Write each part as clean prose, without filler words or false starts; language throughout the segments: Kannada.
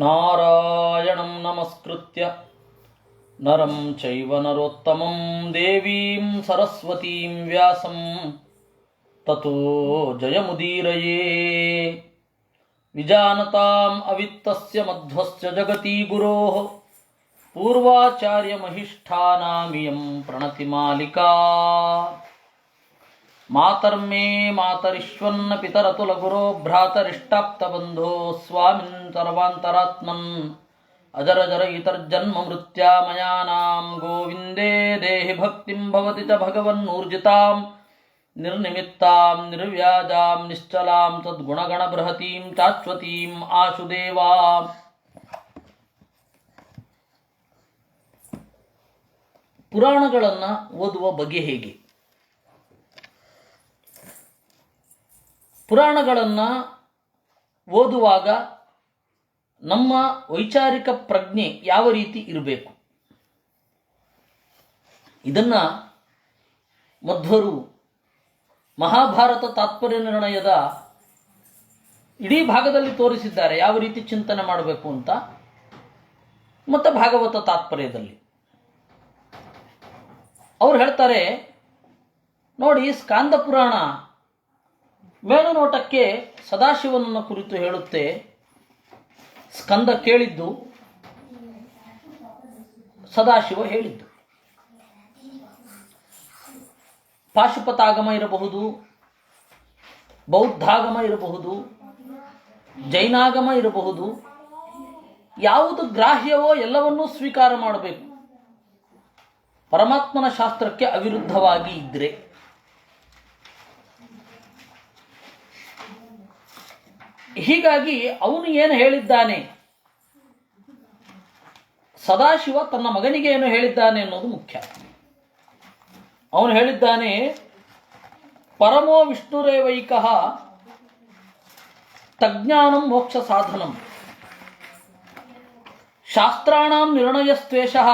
ನಾರಾಯಣಂ ನಮಸ್ಕೃತ್ಯ ನರಂ ಚೈವ ನರೋತ್ತಮಂ ದೇವೀಂ ಸರಸ್ವತೀಂ ವ್ಯಾಸಂ ತತೋ ಜಯಮುದೀರಯೇ. ವಿಜಾನತಾಂ ಅವಿತ್ತಸ್ಯ ಮಧ್ವಸ್ಯ ಜಗತಿ ಗುರೋಃ ಪೂರ್ವಾಚಾರ್ಯಮಹಿಷ್ಠಾನಾಮಿಯಂ ಪ್ರಣತಿಮಾಲಿಕಾ. ಮಾತರ್ಮೇ ಮಾತರಿಶ್ವನ್ನ ಪಿತರತುಲಗುರೋ ಭ್ರಾತರಿಷ್ಟಾಪ್ತಬಂಧೋ ಸ್ವಾಮಿನ್ ಸರ್ವಾಂತರಾತ್ಮನ್ ಅಜರಜರ ಇತರ್ಜನ್ಮ ಮೃತ್ಯಾಮಯಾನಾಂ ಗೋವಿಂದೇ ದೇಹಿ ಭಕ್ತಿಂ ಭವತಿ ಚ ಭಗವನ್ನೂರ್ಜಿತಾಂ ನಿರ್ನಿಮಿತ್ತಾಂ ನಿರ್ವ್ಯಾಜಾಂ ನಿಶ್ಚಲಾಂ ತದ್ಗುಣಗಣ ಬೃಹತೀಂ ಶಾಶ್ವತೀಂ ಆಶುದೇವಾ. ಪುರಾಣಗಳನ್ನು ಓದುವ ಬಗೆ ಹೇಗೆ? ಪುರಾಣಗಳನ್ನು ಓದುವಾಗ ನಮ್ಮ ವೈಚಾರಿಕ ಪ್ರಜ್ಞೆ ಯಾವ ರೀತಿ ಇರಬೇಕು ಇದನ್ನು ಮಧ್ವರು ಮಹಾಭಾರತ ತಾತ್ಪರ್ಯ ನಿರ್ಣಯದ ಇಡೀ ಭಾಗದಲ್ಲಿ ತೋರಿಸಿದ್ದಾರೆ, ಯಾವ ರೀತಿ ಚಿಂತನೆ ಮಾಡಬೇಕು ಅಂತ. ಮತ್ತು ಭಾಗವತ ತಾತ್ಪರ್ಯದಲ್ಲಿ ಅವ್ರು ಹೇಳ್ತಾರೆ ನೋಡಿ, ಸ್ಕಾಂದ ಪುರಾಣ ಮೇಲುನೋಟಕ್ಕೆ ಸದಾಶಿವನನ್ನು ಕುರಿತು ಹೇಳುತ್ತೆ. ಸ್ಕಂದ ಕೇಳಿದ್ದು, ಸದಾಶಿವ ಹೇಳಿದ್ದು. ಪಾಶುಪತಾಗಮ ಇರಬಹುದು, ಬೌದ್ಧಾಗಮ ಇರಬಹುದು, ಜೈನಾಗಮ ಇರಬಹುದು. ಯಾವುದು ಗ್ರಾಹ್ಯವೋ ಎಲ್ಲವನ್ನೂ ಸ್ವೀಕಾರ ಮಾಡಬೇಕು, ಪರಮಾತ್ಮನ ಶಾಸ್ತ್ರಕ್ಕೆ ಅವಿರುದ್ಧವಾಗಿ ಇದ್ದರೆ. ಹೀಗಾಗಿ ಅವನು ಏನು ಹೇಳಿದ್ದಾನೆ, ಸದಾಶಿವ ತನ್ನ ಮಗನಿಗೆ ಏನು ಹೇಳಿದ್ದಾನೆ ಅನ್ನೋದು ಮುಖ್ಯ. ಅವನು ಹೇಳಿದ್ದಾನೆ, ಪರಮೋ ವಿಷ್ಣುರೇವೈಕಃ ತಜ್ಞಾನಂ ಮೋಕ್ಷ ಸಾಧನಂ ಶಾಸ್ತ್ರಾಣಾಂ ನಿರ್ಣಯಸ್ತ್ವೇಷಃ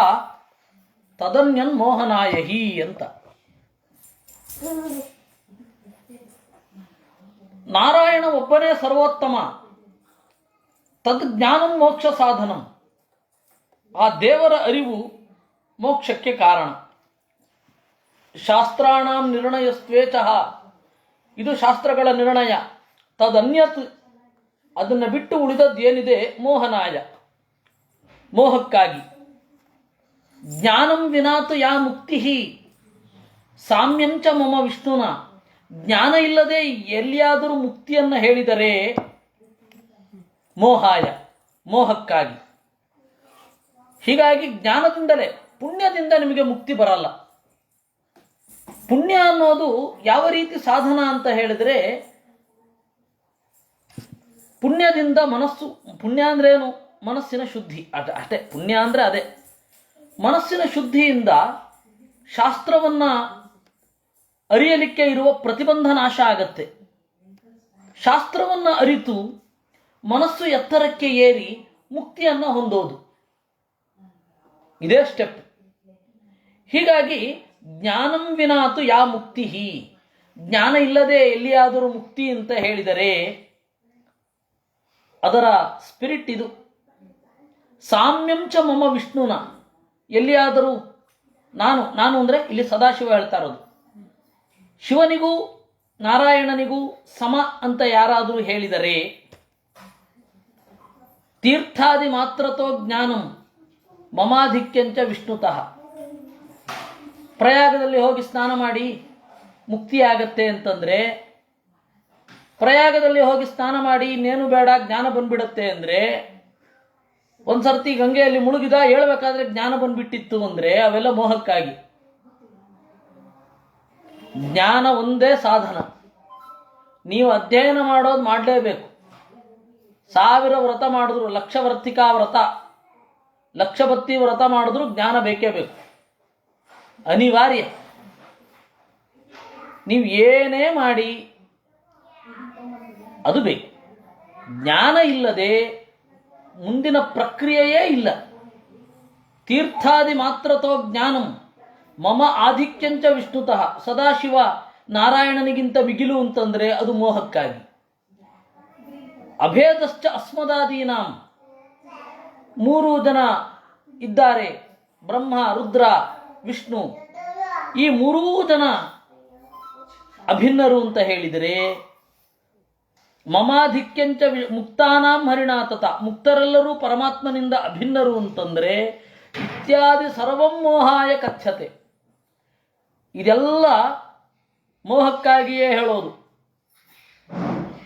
ತದನ್ಯನ್ ಮೋಹನಾಯಹಿ ಅಂತ. ನಾರಾಯಣ ಒಬ್ಬನೇ ಸರ್ವೋತ್ತಮ, ತದ್ ಜ್ಞಾನಂ ಮೋಕ್ಷ ಸಾಧನಂ. ಆ ದೇವರ ಅರಿವು ಮೋಕ್ಷಕ್ಕೆ ಕಾರಣ. ಶಾಸ್ತ್ರಾಣಾಂ ನಿರ್ಣಯಸ್ತ್ವೇಚಃ, ಇದು ಶಾಸ್ತ್ರಗಳ ನಿರ್ಣಯ. ತದನ್ಯತ್, ಅದನ್ನು ಬಿಟ್ಟು ಉಳಿದದ್ದೇನಿದೆ ಮೋಹನಾಯ, ಮೋಹಕ್ಕಾಗಿ. ಜ್ಞಾನಂ ವಿನಾತು ಯಾ ಮುಕ್ತಿ ಸಾಮ್ಯಂಚ ಮಮ ವಿಷ್ಣುನ. ಜ್ಞಾನ ಇಲ್ಲದೆ ಎಲ್ಲಿಯಾದರೂ ಮುಕ್ತಿಯನ್ನು ಹೇಳಿದರೆ ಮೋಹಾಯ, ಮೋಹಕ್ಕಾಗಿ. ಹೀಗಾಗಿ ಜ್ಞಾನದಿಂದಲೇ, ಪುಣ್ಯದಿಂದ ನಿಮಗೆ ಮುಕ್ತಿ ಬರಲ್ಲ. ಪುಣ್ಯ ಅನ್ನೋದು ಯಾವ ರೀತಿ ಸಾಧನ ಅಂತ ಹೇಳಿದರೆ, ಪುಣ್ಯದಿಂದ ಮನಸ್ಸು, ಪುಣ್ಯ ಅಂದ್ರೆ ಏನು? ಮನಸ್ಸಿನ ಶುದ್ಧಿ, ಅಷ್ಟೇ. ಪುಣ್ಯ ಅಂದರೆ ಅದೇ, ಮನಸ್ಸಿನ ಶುದ್ಧಿಯಿಂದ ಶಾಸ್ತ್ರವನ್ನು ಅರಿಯಲಿಕ್ಕೆ ಇರುವ ಪ್ರತಿಬಂಧ ನಾಶ ಆಗತ್ತೆ. ಶಾಸ್ತ್ರವನ್ನು ಅರಿತು ಮನಸ್ಸು ಎತ್ತರಕ್ಕೆ ಏರಿ ಮುಕ್ತಿಯನ್ನು ಹೊಂದೋದು, ಇದೇ ಸ್ಟೆಪ್. ಹೀಗಾಗಿ ಜ್ಞಾನಂ ವಿನಾತು ಯಾ ಮುಕ್ತಿ, ಜ್ಞಾನ ಇಲ್ಲದೆ ಎಲ್ಲಿಯಾದರೂ ಮುಕ್ತಿ ಅಂತ ಹೇಳಿದರೆ ಅದರ ಸ್ಪಿರಿಟ್ ಇದು. ಸಾಮ್ಯಂಚ ಮಮ ವಿಷ್ಣುನ, ಎಲ್ಲಿಯಾದರೂ ನಾನು ಅಂದರೆ ಇಲ್ಲಿ ಸದಾಶಿವ ಹೇಳ್ತಾ ಇರೋದು, ಶಿವನಿಗೂ ನಾರಾಯಣನಿಗೂ ಸಮ ಅಂತ ಯಾರಾದರೂ ಹೇಳಿದರೆ, ತೀರ್ಥಾದಿ ಮಾತ್ರತೋ ಜ್ಞಾನಂ ಮಮಾಧಿಕ್ಯಂಚ ವಿಷ್ಣುತಃ. ಪ್ರಯಾಗದಲ್ಲಿ ಹೋಗಿ ಸ್ನಾನ ಮಾಡಿ ಮುಕ್ತಿಯಾಗತ್ತೆ ಅಂತಂದರೆ, ಪ್ರಯಾಗದಲ್ಲಿ ಹೋಗಿ ಸ್ನಾನ ಮಾಡಿ ಇನ್ನೇನು ಬೇಡ ಜ್ಞಾನ ಬಂದ್ಬಿಡತ್ತೆ ಅಂದರೆ, ಒಂದ್ಸರ್ತಿ ಗಂಗೆಯಲ್ಲಿ ಮುಳುಗಿದ, ಹೇಳ್ಬೇಕಾದ್ರೆ ಜ್ಞಾನ ಬಂದ್ಬಿಟ್ಟಿತ್ತು ಅಂದರೆ ಅವೆಲ್ಲ ಮೋಹಕ್ಕಾಗಿ. ಜ್ಞಾನ ಒಂದೇ ಸಾಧನ. ನೀವು ಅಧ್ಯಯನ ಮಾಡೋದು ಮಾಡಲೇಬೇಕು. 1000 ವ್ರತ ಮಾಡಿದ್ರು, ಲಕ್ಷವರ್ತಿಕಾ ವ್ರತ, ಲಕ್ಷಬತ್ತಿ ವ್ರತ ಮಾಡಿದ್ರು ಜ್ಞಾನ ಬೇಕೇ ಬೇಕು, ಅನಿವಾರ್ಯ. ನೀವು ಏನೇ ಮಾಡಿ ಅದು ಬೇಕು. ಜ್ಞಾನ ಇಲ್ಲದೆ ಮುಂದಿನ ಪ್ರಕ್ರಿಯೆಯೇ ಇಲ್ಲ. ತೀರ್ಥಾದಿ ಮಾತ್ರತೋ ಜ್ಞಾನಂ ಮಮ ಆಧಿಕ್ಯಂಚ ವಿಷ್ಣುತಃ. ಸದಾಶಿವ ನಾರಾಯಣನಿಗಿಂತ ಮಿಗಿಲು ಅಂತಂದರೆ ಅದು ಮೋಹಕ್ಕಾಗಿ. ಅಭೇದಶ್ಚ ಅಸ್ಮದಾದೀನಾಂ, 3 ಜನ ಇದ್ದಾರೆ, ಬ್ರಹ್ಮ, ರುದ್ರ, ವಿಷ್ಣು. ಈ 3 ಜನ ಅಭಿನ್ನರು ಅಂತ ಹೇಳಿದರೆ, ಮಮಾಧಿಕ್ಯಂಚ ಮುಕ್ತಾನಾಂ ಹರಿಣಾತತ, ಮುಕ್ತರೆಲ್ಲರೂ ಪರಮಾತ್ಮನಿಂದ ಅಭಿನ್ನರು ಅಂತಂದರೆ ಇತ್ಯಾದಿ ಸರ್ವಂ ಮೋಹಾಯ ಕಥ್ಯತೆ. ಇದೆಲ್ಲ ಮೋಹಕ್ಕಾಗಿಯೇ ಹೇಳೋದು.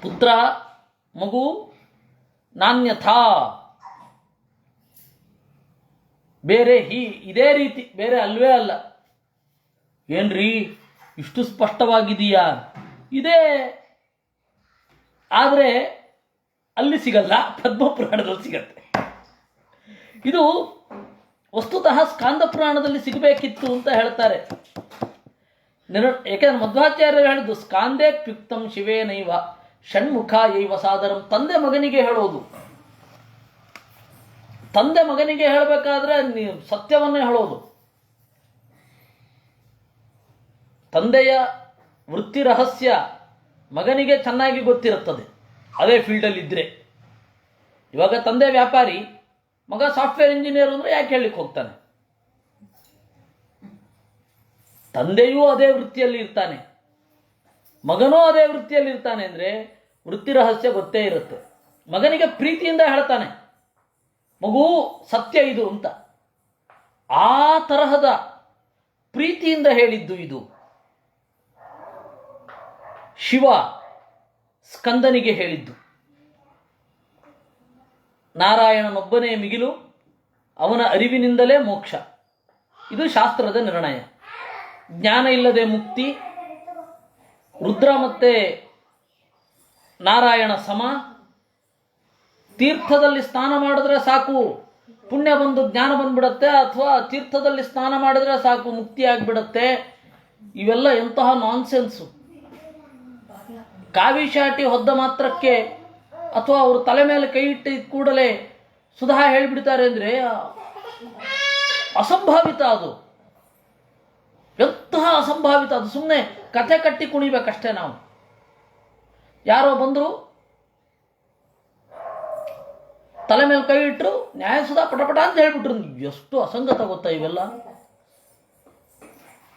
ಪುತ್ರ, ಮಗು, ನಾನ್ಯಥಾ, ಬೇರೆ ಇದೇ ರೀತಿ, ಬೇರೆ ಅಲ್ವೇ ಅಲ್ಲ. ಏನ್ರಿ ಇಷ್ಟು ಸ್ಪಷ್ಟವಾಗಿದೆಯಾ? ಇದೇ, ಆದರೆ ಅಲ್ಲಿ ಸಿಗಲ್ಲ, ಪದ್ಮಪುರಾಣದಲ್ಲಿ ಸಿಗತ್ತೆ. ಇದು ವಸ್ತುತಃ ಸ್ಕಾಂದ ಪುರಾಣದಲ್ಲಿ ಸಿಗಬೇಕಿತ್ತು ಅಂತ ಹೇಳ್ತಾರೆ. ಏಕೆಂದರೆ ಮಧ್ವಾಚಾರ್ಯರು ಹೇಳಿದ್ದು ಸ್ಕಾಂದೇ ತ್ಯುಕ್ತಂ ಶಿವೇನೈವ ಷಣ್ಮುಖ ಯೈವ ಸಾದರಂ. ತಂದೆ ಮಗನಿಗೆ ಹೇಳೋದು. ತಂದೆ ಮಗನಿಗೆ ಹೇಳಬೇಕಾದ್ರೆ ಸತ್ಯವನ್ನೇ ಹೇಳೋದು. ತಂದೆಯ ವೃತ್ತಿ ರಹಸ್ಯ ಮಗನಿಗೆ ಚೆನ್ನಾಗಿ ಗೊತ್ತಿರುತ್ತದೆ, ಅದೇ ಫೀಲ್ಡಲ್ಲಿ ಇದ್ದರೆ. ಇವಾಗ ತಂದೆ ವ್ಯಾಪಾರಿ, ಮಗ ಸಾಫ್ಟ್ವೇರ್ ಇಂಜಿನಿಯರ್ ಅಂದರೆ ಯಾಕೆ ಹೇಳಲಿಕ್ಕೆ ಹೋಗ್ತಾನೆ? ತಂದೆಯೂ ಅದೇ ವೃತ್ತಿಯಲ್ಲಿ ಇರ್ತಾನೆ, ಮಗನೂ ಅದೇ ವೃತ್ತಿಯಲ್ಲಿ ಇರ್ತಾನೆ ಅಂದರೆ ವೃತ್ತಿ ರಹಸ್ಯ ಗೊತ್ತೇ ಇರುತ್ತೆ. ಮಗನಿಗೆ ಪ್ರೀತಿಯಿಂದ ಹೇಳ್ತಾನೆ, ಮಗು ಸತ್ಯ ಇದು ಅಂತ. ಆ ತರಹದ ಪ್ರೀತಿಯಿಂದ ಹೇಳಿದ್ದು ಇದು. ಶಿವ ಸ್ಕಂದನಿಗೆ ಹೇಳಿದ್ದು. ನಾರಾಯಣನೊಬ್ಬನೇ ಮಿಗಿಲು, ಅವನ ಅರಿವಿನಿಂದಲೇ ಮೋಕ್ಷ. ಇದು ಶಾಸ್ತ್ರದ ನಿರ್ಣಯ. ಜ್ಞಾನ ಇಲ್ಲದೆ ಮುಕ್ತಿ. ರುದ್ರ ಮತ್ತೆ ನಾರಾಯಣ ಸಮ. ತೀರ್ಥದಲ್ಲಿ ಸ್ನಾನ ಮಾಡಿದ್ರೆ ಸಾಕು ಪುಣ್ಯ ಬಂದು ಜ್ಞಾನ ಬಂದ್ಬಿಡತ್ತೆ, ಅಥವಾ ತೀರ್ಥದಲ್ಲಿ ಸ್ನಾನ ಮಾಡಿದ್ರೆ ಸಾಕು ಮುಕ್ತಿ ಆಗಿಬಿಡತ್ತೆ. ಇವೆಲ್ಲ ಎಂತಹ ನಾನ್ಸೆನ್ಸು. ಕಾವಿ ಶಾಟಿ ಹೊದ್ದ ಮಾತ್ರಕ್ಕೆ ಅಥವಾ ಅವರು ತಲೆ ಮೇಲೆ ಕೈ ಇಟ್ಟಿದ ಕೂಡಲೇ ಸುಧಾ ಹೇಳಿಬಿಡ್ತಾರೆ ಅಂದರೆ ಅಸಂಭಾವಿತ. ಅದು ಎಂತಹ ಅಸಂಭಾವಿತ. ಅದು ಸುಮ್ಮನೆ ಕಥೆ ಕಟ್ಟಿ ಕುಣಿಬೇಕಷ್ಟೇ ನಾವು. ಯಾರೋ ಬಂದರು, ತಲೆ ಮೇಲೆ ಕೈ ಇಟ್ಟರು, ನ್ಯಾಯಸುಧಾ ಪಟಪಟ ಅಂತ ಹೇಳ್ಬಿಟ್ರು. ಎಷ್ಟು ಅಸಂಗತ ಗೊತ್ತಾ ಇವೆಲ್ಲ.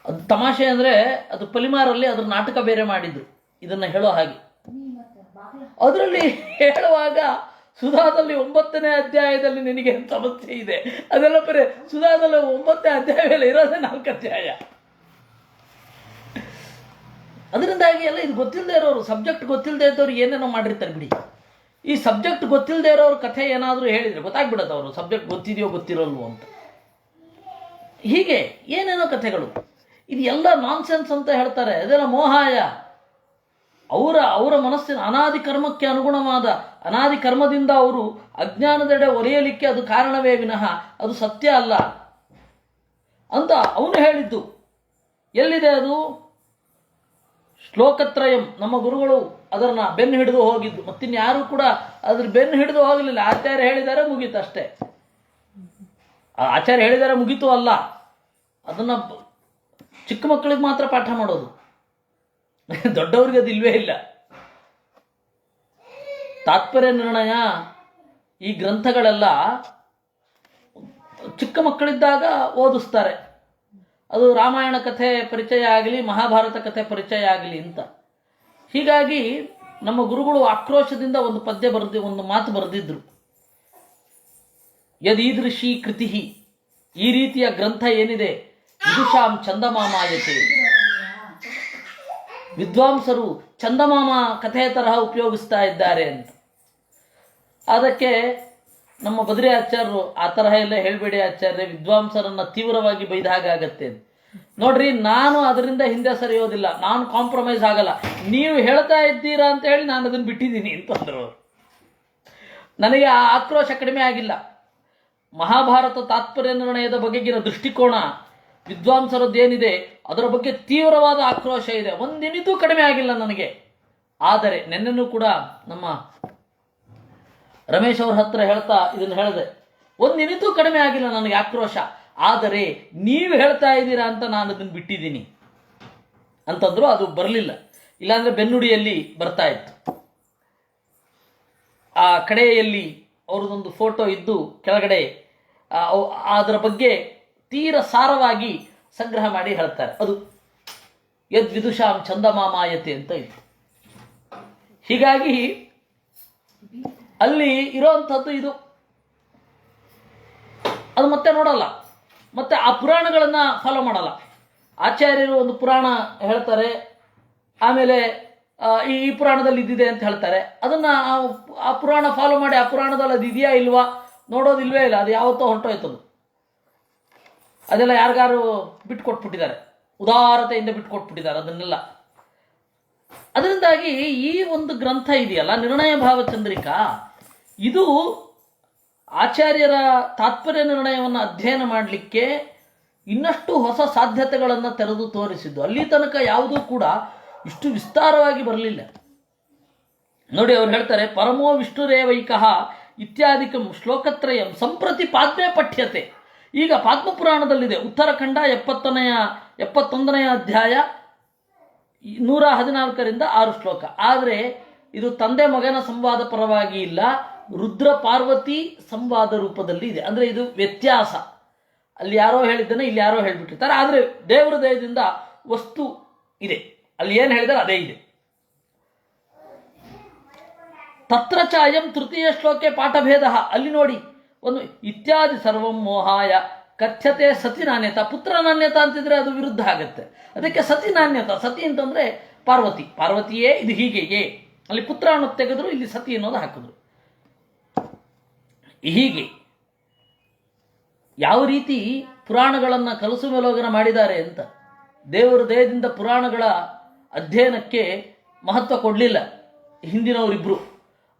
ಅದು ತಮಾಷೆ ಅಂದರೆ ಅದು ಪಲಿಮಾರಲ್ಲಿ ಅದ್ರ ನಾಟಕ ಬೇರೆ ಮಾಡಿದ್ರು ಇದನ್ನು ಹೇಳೋ ಹಾಗೆ. ಅದರಲ್ಲಿ ಹೇಳುವಾಗ ಸುಧಾದಲ್ಲಿ 9ನೇ ಅಧ್ಯಾಯದಲ್ಲಿ ನಿನಗೆ ಸಮಸ್ಯೆ ಇದೆ, ಅದೆಲ್ಲ ಬರೀ ಸುಧಾದಲ್ಲಿ 9ನೇ ಅಧ್ಯಾಯದಲ್ಲಿ ಇರೋದೇ 4 ಅಧ್ಯಾಯ. ಅದರಿಂದಾಗಿ ಎಲ್ಲ ಇದು ಗೊತ್ತಿಲ್ಲದೆ ಇರೋರು, ಸಬ್ಜೆಕ್ಟ್ ಗೊತ್ತಿಲ್ಲದೆ ಇದ್ದವ್ರು ಏನೇನೋ ಮಾಡಿರ್ತಾರೆ ಬಿಡಿ. ಈ ಸಬ್ಜೆಕ್ಟ್ ಗೊತ್ತಿಲ್ಲದೆ ಇರೋರು ಕಥೆ ಏನಾದರೂ ಹೇಳಿದರೆ ಗೊತ್ತಾಗ್ಬಿಡತ್ತೆ ಅವರು ಸಬ್ಜೆಕ್ಟ್ ಗೊತ್ತಿದೆಯೋ ಗೊತ್ತಿರೋಲ್ವೋ ಅಂತ. ಹೀಗೆ ಏನೇನೋ ಕಥೆಗಳು. ಇದು ಎಲ್ಲ ನಾನ್ಸೆನ್ಸ್ ಅಂತ ಹೇಳ್ತಾರೆ. ಅದೆಲ್ಲ ಮೋಹಾಯ. ಅವರ ಮನಸ್ಸಿನ ಅನಾದಿ ಕರ್ಮಕ್ಕೆ ಅನುಗುಣವಾದ ಅನಾದಿ ಕರ್ಮದಿಂದ ಅವರು ಅಜ್ಞಾನದೆಡೆ ಒಲೆಯಲಿಕ್ಕೆ ಅದು ಕಾರಣವೇ ವಿನಃ ಅದು ಸತ್ಯ ಅಲ್ಲ ಅಂತ ಅವನು ಹೇಳಿದ್ದು. ಎಲ್ಲಿದೆ ಅದು? ಶ್ಲೋಕತ್ರಯಂ. ನಮ್ಮ ಗುರುಗಳು ಅದನ್ನು ಬೆನ್ನು ಹಿಡಿದು ಹೋಗಿದ್ದು. ಮತ್ತಿನ್ಯಾರೂ ಕೂಡ ಅದ್ರ ಬೆನ್ನು ಹಿಡಿದು ಹೋಗಲಿಲ್ಲ. ಆಚಾರ್ಯ ಹೇಳಿದ್ದಾರೆ ಮುಗೀತು ಅಷ್ಟೇ. ಆಚಾರ್ಯ ಹೇಳಿದ್ದಾರೆ ಮುಗೀತು ಅಲ್ಲ, ಅದನ್ನು ಚಿಕ್ಕ ಮಕ್ಕಳಿಗೆ ಮಾತ್ರ ಪಾಠ ಮಾಡೋದು, ದೊಡ್ಡವ್ರಿಗೆ ಅದು ಇಲ್ವೇ ಇಲ್ಲ. ತಾತ್ಪರ್ಯ ನಿರ್ಣಯ ಈ ಗ್ರಂಥಗಳೆಲ್ಲ ಚಿಕ್ಕ ಮಕ್ಕಳಿದ್ದಾಗ ಓದಿಸ್ತಾರೆ. ಅದು ರಾಮಾಯಣ ಕಥೆ ಪರಿಚಯ ಆಗಲಿ, ಮಹಾಭಾರತ ಕಥೆ ಪರಿಚಯ ಆಗಲಿ ಅಂತ. ಹೀಗಾಗಿ ನಮ್ಮ ಗುರುಗಳು ಆಕ್ರೋಶದಿಂದ ಒಂದು ಮಾತು ಬರೆದಿದ್ರು. ಯದೀದೃಶಿ ಕೃತಿ, ಈ ರೀತಿಯ ಗ್ರಂಥ ಏನಿದೆ, ವಿದುಷಾಂ ಚಂದಮಾಮಾಯತೆ. ವಿದ್ವಾಂಸರು ಚಂದಮಾಮ ಕಥೆಯ ತರಹ ಉಪಯೋಗಿಸ್ತಾ ಇದ್ದಾರೆ ಅಂತ. ಅದಕ್ಕೆ ನಮ್ಮ ಬದ್ರಿ ಆಚಾರ್ಯರು ಆ ತರಹ ಎಲ್ಲ ಹೇಳಬೇಡಿ ಆಚಾರ್ಯ, ವಿದ್ವಾಂಸರನ್ನು ತೀವ್ರವಾಗಿ ಬೈದ ಹಾಗಾಗತ್ತೆ. ನೋಡ್ರಿ, ನಾನು ಅದರಿಂದ ಹಿಂದೆ ಸರಿಯೋದಿಲ್ಲ, ನಾನು ಕಾಂಪ್ರಮೈಸ್ ಆಗಲ್ಲ. ನೀವು ಹೇಳ್ತಾ ಇದ್ದೀರಾ ಅಂತ ಹೇಳಿ ನಾನು ಅದನ್ನು ಬಿಟ್ಟಿದ್ದೀನಿ ಅಂತಂದರು. ನನಗೆ ಆ ಆಕ್ರೋಶ ಕಡಿಮೆ ಆಗಿಲ್ಲ. ಮಹಾಭಾರತ ತಾತ್ಪರ್ಯ ನಿರ್ಣಯದ ಬಗೆಗಿನ ದೃಷ್ಟಿಕೋನ ವಿದ್ವಾಂಸರದ್ದೇನಿದೆ ಅದರ ಬಗ್ಗೆ ತೀವ್ರವಾದ ಆಕ್ರೋಶ ಇದೆ. ಒಂದಿನಿತೂ ಕಡಿಮೆ ಆಗಿಲ್ಲ ನನಗೆ. ಆದರೆ ನೆನ್ನೆನೂ ಕೂಡ ನಮ್ಮ ರಮೇಶ್ ಅವ್ರ ಹತ್ರ ಹೇಳ್ತಾ ಇದನ್ನು ಹೇಳಿದೆ, ಒಂದಿನಿತೂ ಕಡಿಮೆ ಆಗಿಲ್ಲ ನನಗೆ ಆಕ್ರೋಶ. ಆದರೆ ನೀವು ಹೇಳ್ತಾ ಇದ್ದೀರಾ ಅಂತ ನಾನು ಅದನ್ನು ಬಿಟ್ಟಿದ್ದೀನಿ ಅಂತಂದ್ರು. ಅದು ಬರಲಿಲ್ಲ, ಇಲ್ಲಾಂದರೆ ಬೆನ್ನುಡಿಯಲ್ಲಿ ಬರ್ತಾ ಇತ್ತು. ಆ ಕಡೆಯಲ್ಲಿ ಅವ್ರದ್ದೊಂದು ಫೋಟೋ ಇದ್ದು ಕೆಳಗಡೆ ಅದರ ಬಗ್ಗೆ ತೀರ ಸಾರವಾಗಿ ಸಂಗ್ರಹ ಮಾಡಿ ಹೇಳ್ತಾರೆ. ಅದು ಯದ್ವಿದುಷಾಂ ಚಂದಮಾಮಾಯತೆ ಅಂತ ಇತ್ತು. ಹೀಗಾಗಿ ಅಲ್ಲಿ ಇರೋವಂಥದ್ದು ಇದು. ಅದು ಮತ್ತೆ ನೋಡಲ್ಲ, ಮತ್ತೆ ಆ ಪುರಾಣಗಳನ್ನು ಫಾಲೋ ಮಾಡಲ್ಲ. ಆಚಾರ್ಯರು ಒಂದು ಪುರಾಣ ಹೇಳ್ತಾರೆ, ಆಮೇಲೆ ಈ ಪುರಾಣದಲ್ಲಿ ಇದ್ದಿದೆ ಅಂತ ಹೇಳ್ತಾರೆ. ಅದನ್ನು ಆ ಪುರಾಣ ಫಾಲೋ ಮಾಡಿ ಆ ಪುರಾಣದಲ್ಲಿ ಅದು ಇದೆಯಾ ಇಲ್ವಾ ನೋಡೋದಿಲ್ವೇ ಇಲ್ಲ. ಅದು ಯಾವತ್ತೋ ಹೊರಟೋಯ್ತದು. ಅದೆಲ್ಲ ಯಾರಿಗಾರು ಬಿಟ್ಟುಕೊಟ್ಬಿಟ್ಟಿದ್ದಾರೆ, ಉದಾರತೆಯಿಂದ ಬಿಟ್ಟುಕೊಟ್ಬಿಟ್ಟಿದ್ದಾರೆ ಅದನ್ನೆಲ್ಲ. ಅದರಿಂದಾಗಿ ಈ ಒಂದು ಗ್ರಂಥ ಇದೆಯಲ್ಲ, ನಿರ್ಣಯ ಭಾವಚಂದ್ರಿಕಾ, ಇದು ಆಚಾರ್ಯರ ತಾತ್ಪರ್ಯ ನಿರ್ಣಯವನ್ನು ಅಧ್ಯಯನ ಮಾಡಲಿಕ್ಕೆ ಇನ್ನಷ್ಟು ಹೊಸ ಸಾಧ್ಯತೆಗಳನ್ನು ತೆರೆದು ತೋರಿಸಿದ್ದು. ಅಲ್ಲಿ ತನಕ ಯಾವುದೂ ಕೂಡ ಇಷ್ಟು ವಿಸ್ತಾರವಾಗಿ ಬರಲಿಲ್ಲ. ನೋಡಿ, ಅವ್ರು ಹೇಳ್ತಾರೆ, ಪರಮೋ ವಿಷ್ಣುರೇವೈಕಃ ಇತ್ಯಾದಿಕಂ ಶ್ಲೋಕತ್ರಯಂ ಸಂಪ್ರತಿ ಪಾದ್ಮೆ ಪಠ್ಯತೆ. ಈಗ ಪಾದ್ಮಪುರಾಣದಲ್ಲಿದೆ, ಉತ್ತರಖಂಡ 71ನೇ ಅಧ್ಯಾಯ 114ರಿಂದ 6 ಶ್ಲೋಕ. ಆದರೆ ಇದು ತಂದೆ ಮಗನ ಸಂವಾದ ಪರವಾಗಿ ಇಲ್ಲ, ರುದ್ರ ಪಾರ್ವತಿ ಸಂವಾದ ರೂಪದಲ್ಲಿ ಇದೆ. ಅಂದರೆ ಇದು ವ್ಯತ್ಯಾಸ. ಅಲ್ಲಿ ಯಾರೋ ಹೇಳಿದ್ದನ್ನು ಇಲ್ಲಿ ಯಾರೋ ಹೇಳಿಬಿಟ್ಟಿರ್ತಾರೆ, ಆದರೆ ದೇವರ ದಯದಿಂದ ವಸ್ತು ಇದೆ. ಅಲ್ಲಿ ಏನು ಹೇಳಿದರೆ ಅದೇ ಇದೆ. ತತ್ರ ಚಾಯಂ ತೃತೀಯ ಶ್ಲೋಕೆ ಪಾಠಭೇದ. ಅಲ್ಲಿ ನೋಡಿ, ಒಂದು ಇತ್ಯಾದಿ ಸರ್ವಂ ಮೋಹಾಯ ಕಥ್ಯತೆ ಸತಿ ನಾಣ್ಯತ. ಪುತ್ರ ನಾಣ್ಯತ ಅಂತಿದ್ರೆ ಅದು ವಿರುದ್ಧ ಆಗುತ್ತೆ. ಅದಕ್ಕೆ ಸತಿ ನಾಣ್ಯತ. ಸತಿ ಅಂತಂದರೆ ಪಾರ್ವತಿ, ಪಾರ್ವತಿಯೇ ಇದು ಹೀಗೆಯೇ. ಅಲ್ಲಿ ಪುತ್ರ ಅನ್ನೋದು ತೆಗೆದ್ರು, ಇಲ್ಲಿ ಸತಿ ಅನ್ನೋದು ಹಾಕಿದ್ರು. ಹೀಗೆ ಯಾವ ರೀತಿ ಪುರಾಣಗಳನ್ನು ಕಲಸು ಮೆಲೋಗನ ಮಾಡಿದ್ದಾರೆ ಅಂತ. ದೇವರ ದಯದಿಂದ ಪುರಾಣಗಳ ಅಧ್ಯಯನಕ್ಕೆ ಮಹತ್ವ ಕೊಡಲಿಲ್ಲ ಹಿಂದಿನವರಿಬ್ಬರು.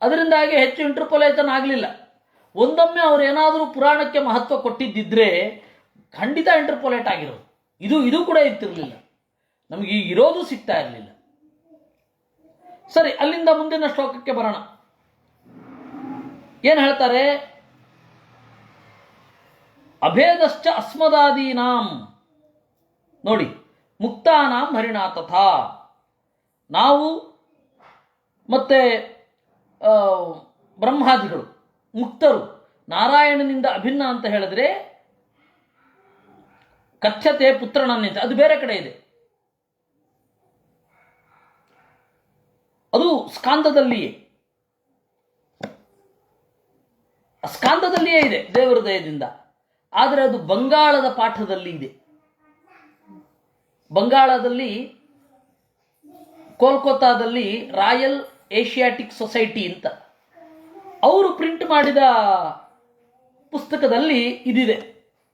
ಅದರಿಂದಾಗಿ ಹೆಚ್ಚು ಇಂಟರ್ಪೊಲೇಷನ್ ಆಗಲಿಲ್ಲ. ಒಂದೊಮ್ಮೆ ಅವರು ಏನಾದರೂ ಪುರಾಣಕ್ಕೆ ಮಹತ್ವ ಕೊಟ್ಟಿದ್ದಿದ್ರೆ ಖಂಡಿತ ಇಂಟರ್ಪೊಲೇಟ್ ಆಗಿರೋದು. ಇದು ಕೂಡ ಇರ್ತಿರಲಿಲ್ಲ, ನಮಗೆ ಇರೋದು ಸಿಗ್ತಾ ಇರಲಿಲ್ಲ. ಸರಿ, ಅಲ್ಲಿಂದ ಮುಂದಿನ ಶ್ಲೋಕಕ್ಕೆ ಬರೋಣ. ಏನು ಹೇಳ್ತಾರೆ? ಅಭೇದಶ್ಚ ಅಸ್ಮದಾದೀನಾಂ. ನೋಡಿ, ಮುಕ್ತಾನಾಂ ಹರಿಣಾ ತಥಾ. ನಾವು ಮತ್ತೆ ಬ್ರಹ್ಮಾದಿಗಳು ಮುಕ್ತರು ನಾರಾಯಣನಿಂದ ಅಭಿನ್ನ ಅಂತ ಹೇಳಿದ್ರೆ ಕಥ್ಯತೆ ಪುತ್ರನನ್ನಿಂದ, ಅದು ಬೇರೆ ಕಡೆ ಇದೆ. ಅದು ಸ್ಕಾಂದದಲ್ಲಿಯೇ ಇದೆ ದೇವರ ದಯದಿಂದ. ಆದರೆ ಅದು ಬಂಗಾಳದ ಪಾಠದಲ್ಲಿ ಇದೆ. ಬಂಗಾಳದಲ್ಲಿ ಕೋಲ್ಕತ್ತಾದಲ್ಲಿ ರಾಯಲ್ ಏಷಿಯಾಟಿಕ್ ಸೊಸೈಟಿ ಅಂತ ಅವರು ಪ್ರಿಂಟ್ ಮಾಡಿದ ಪುಸ್ತಕದಲ್ಲಿ ಇದಿದೆ.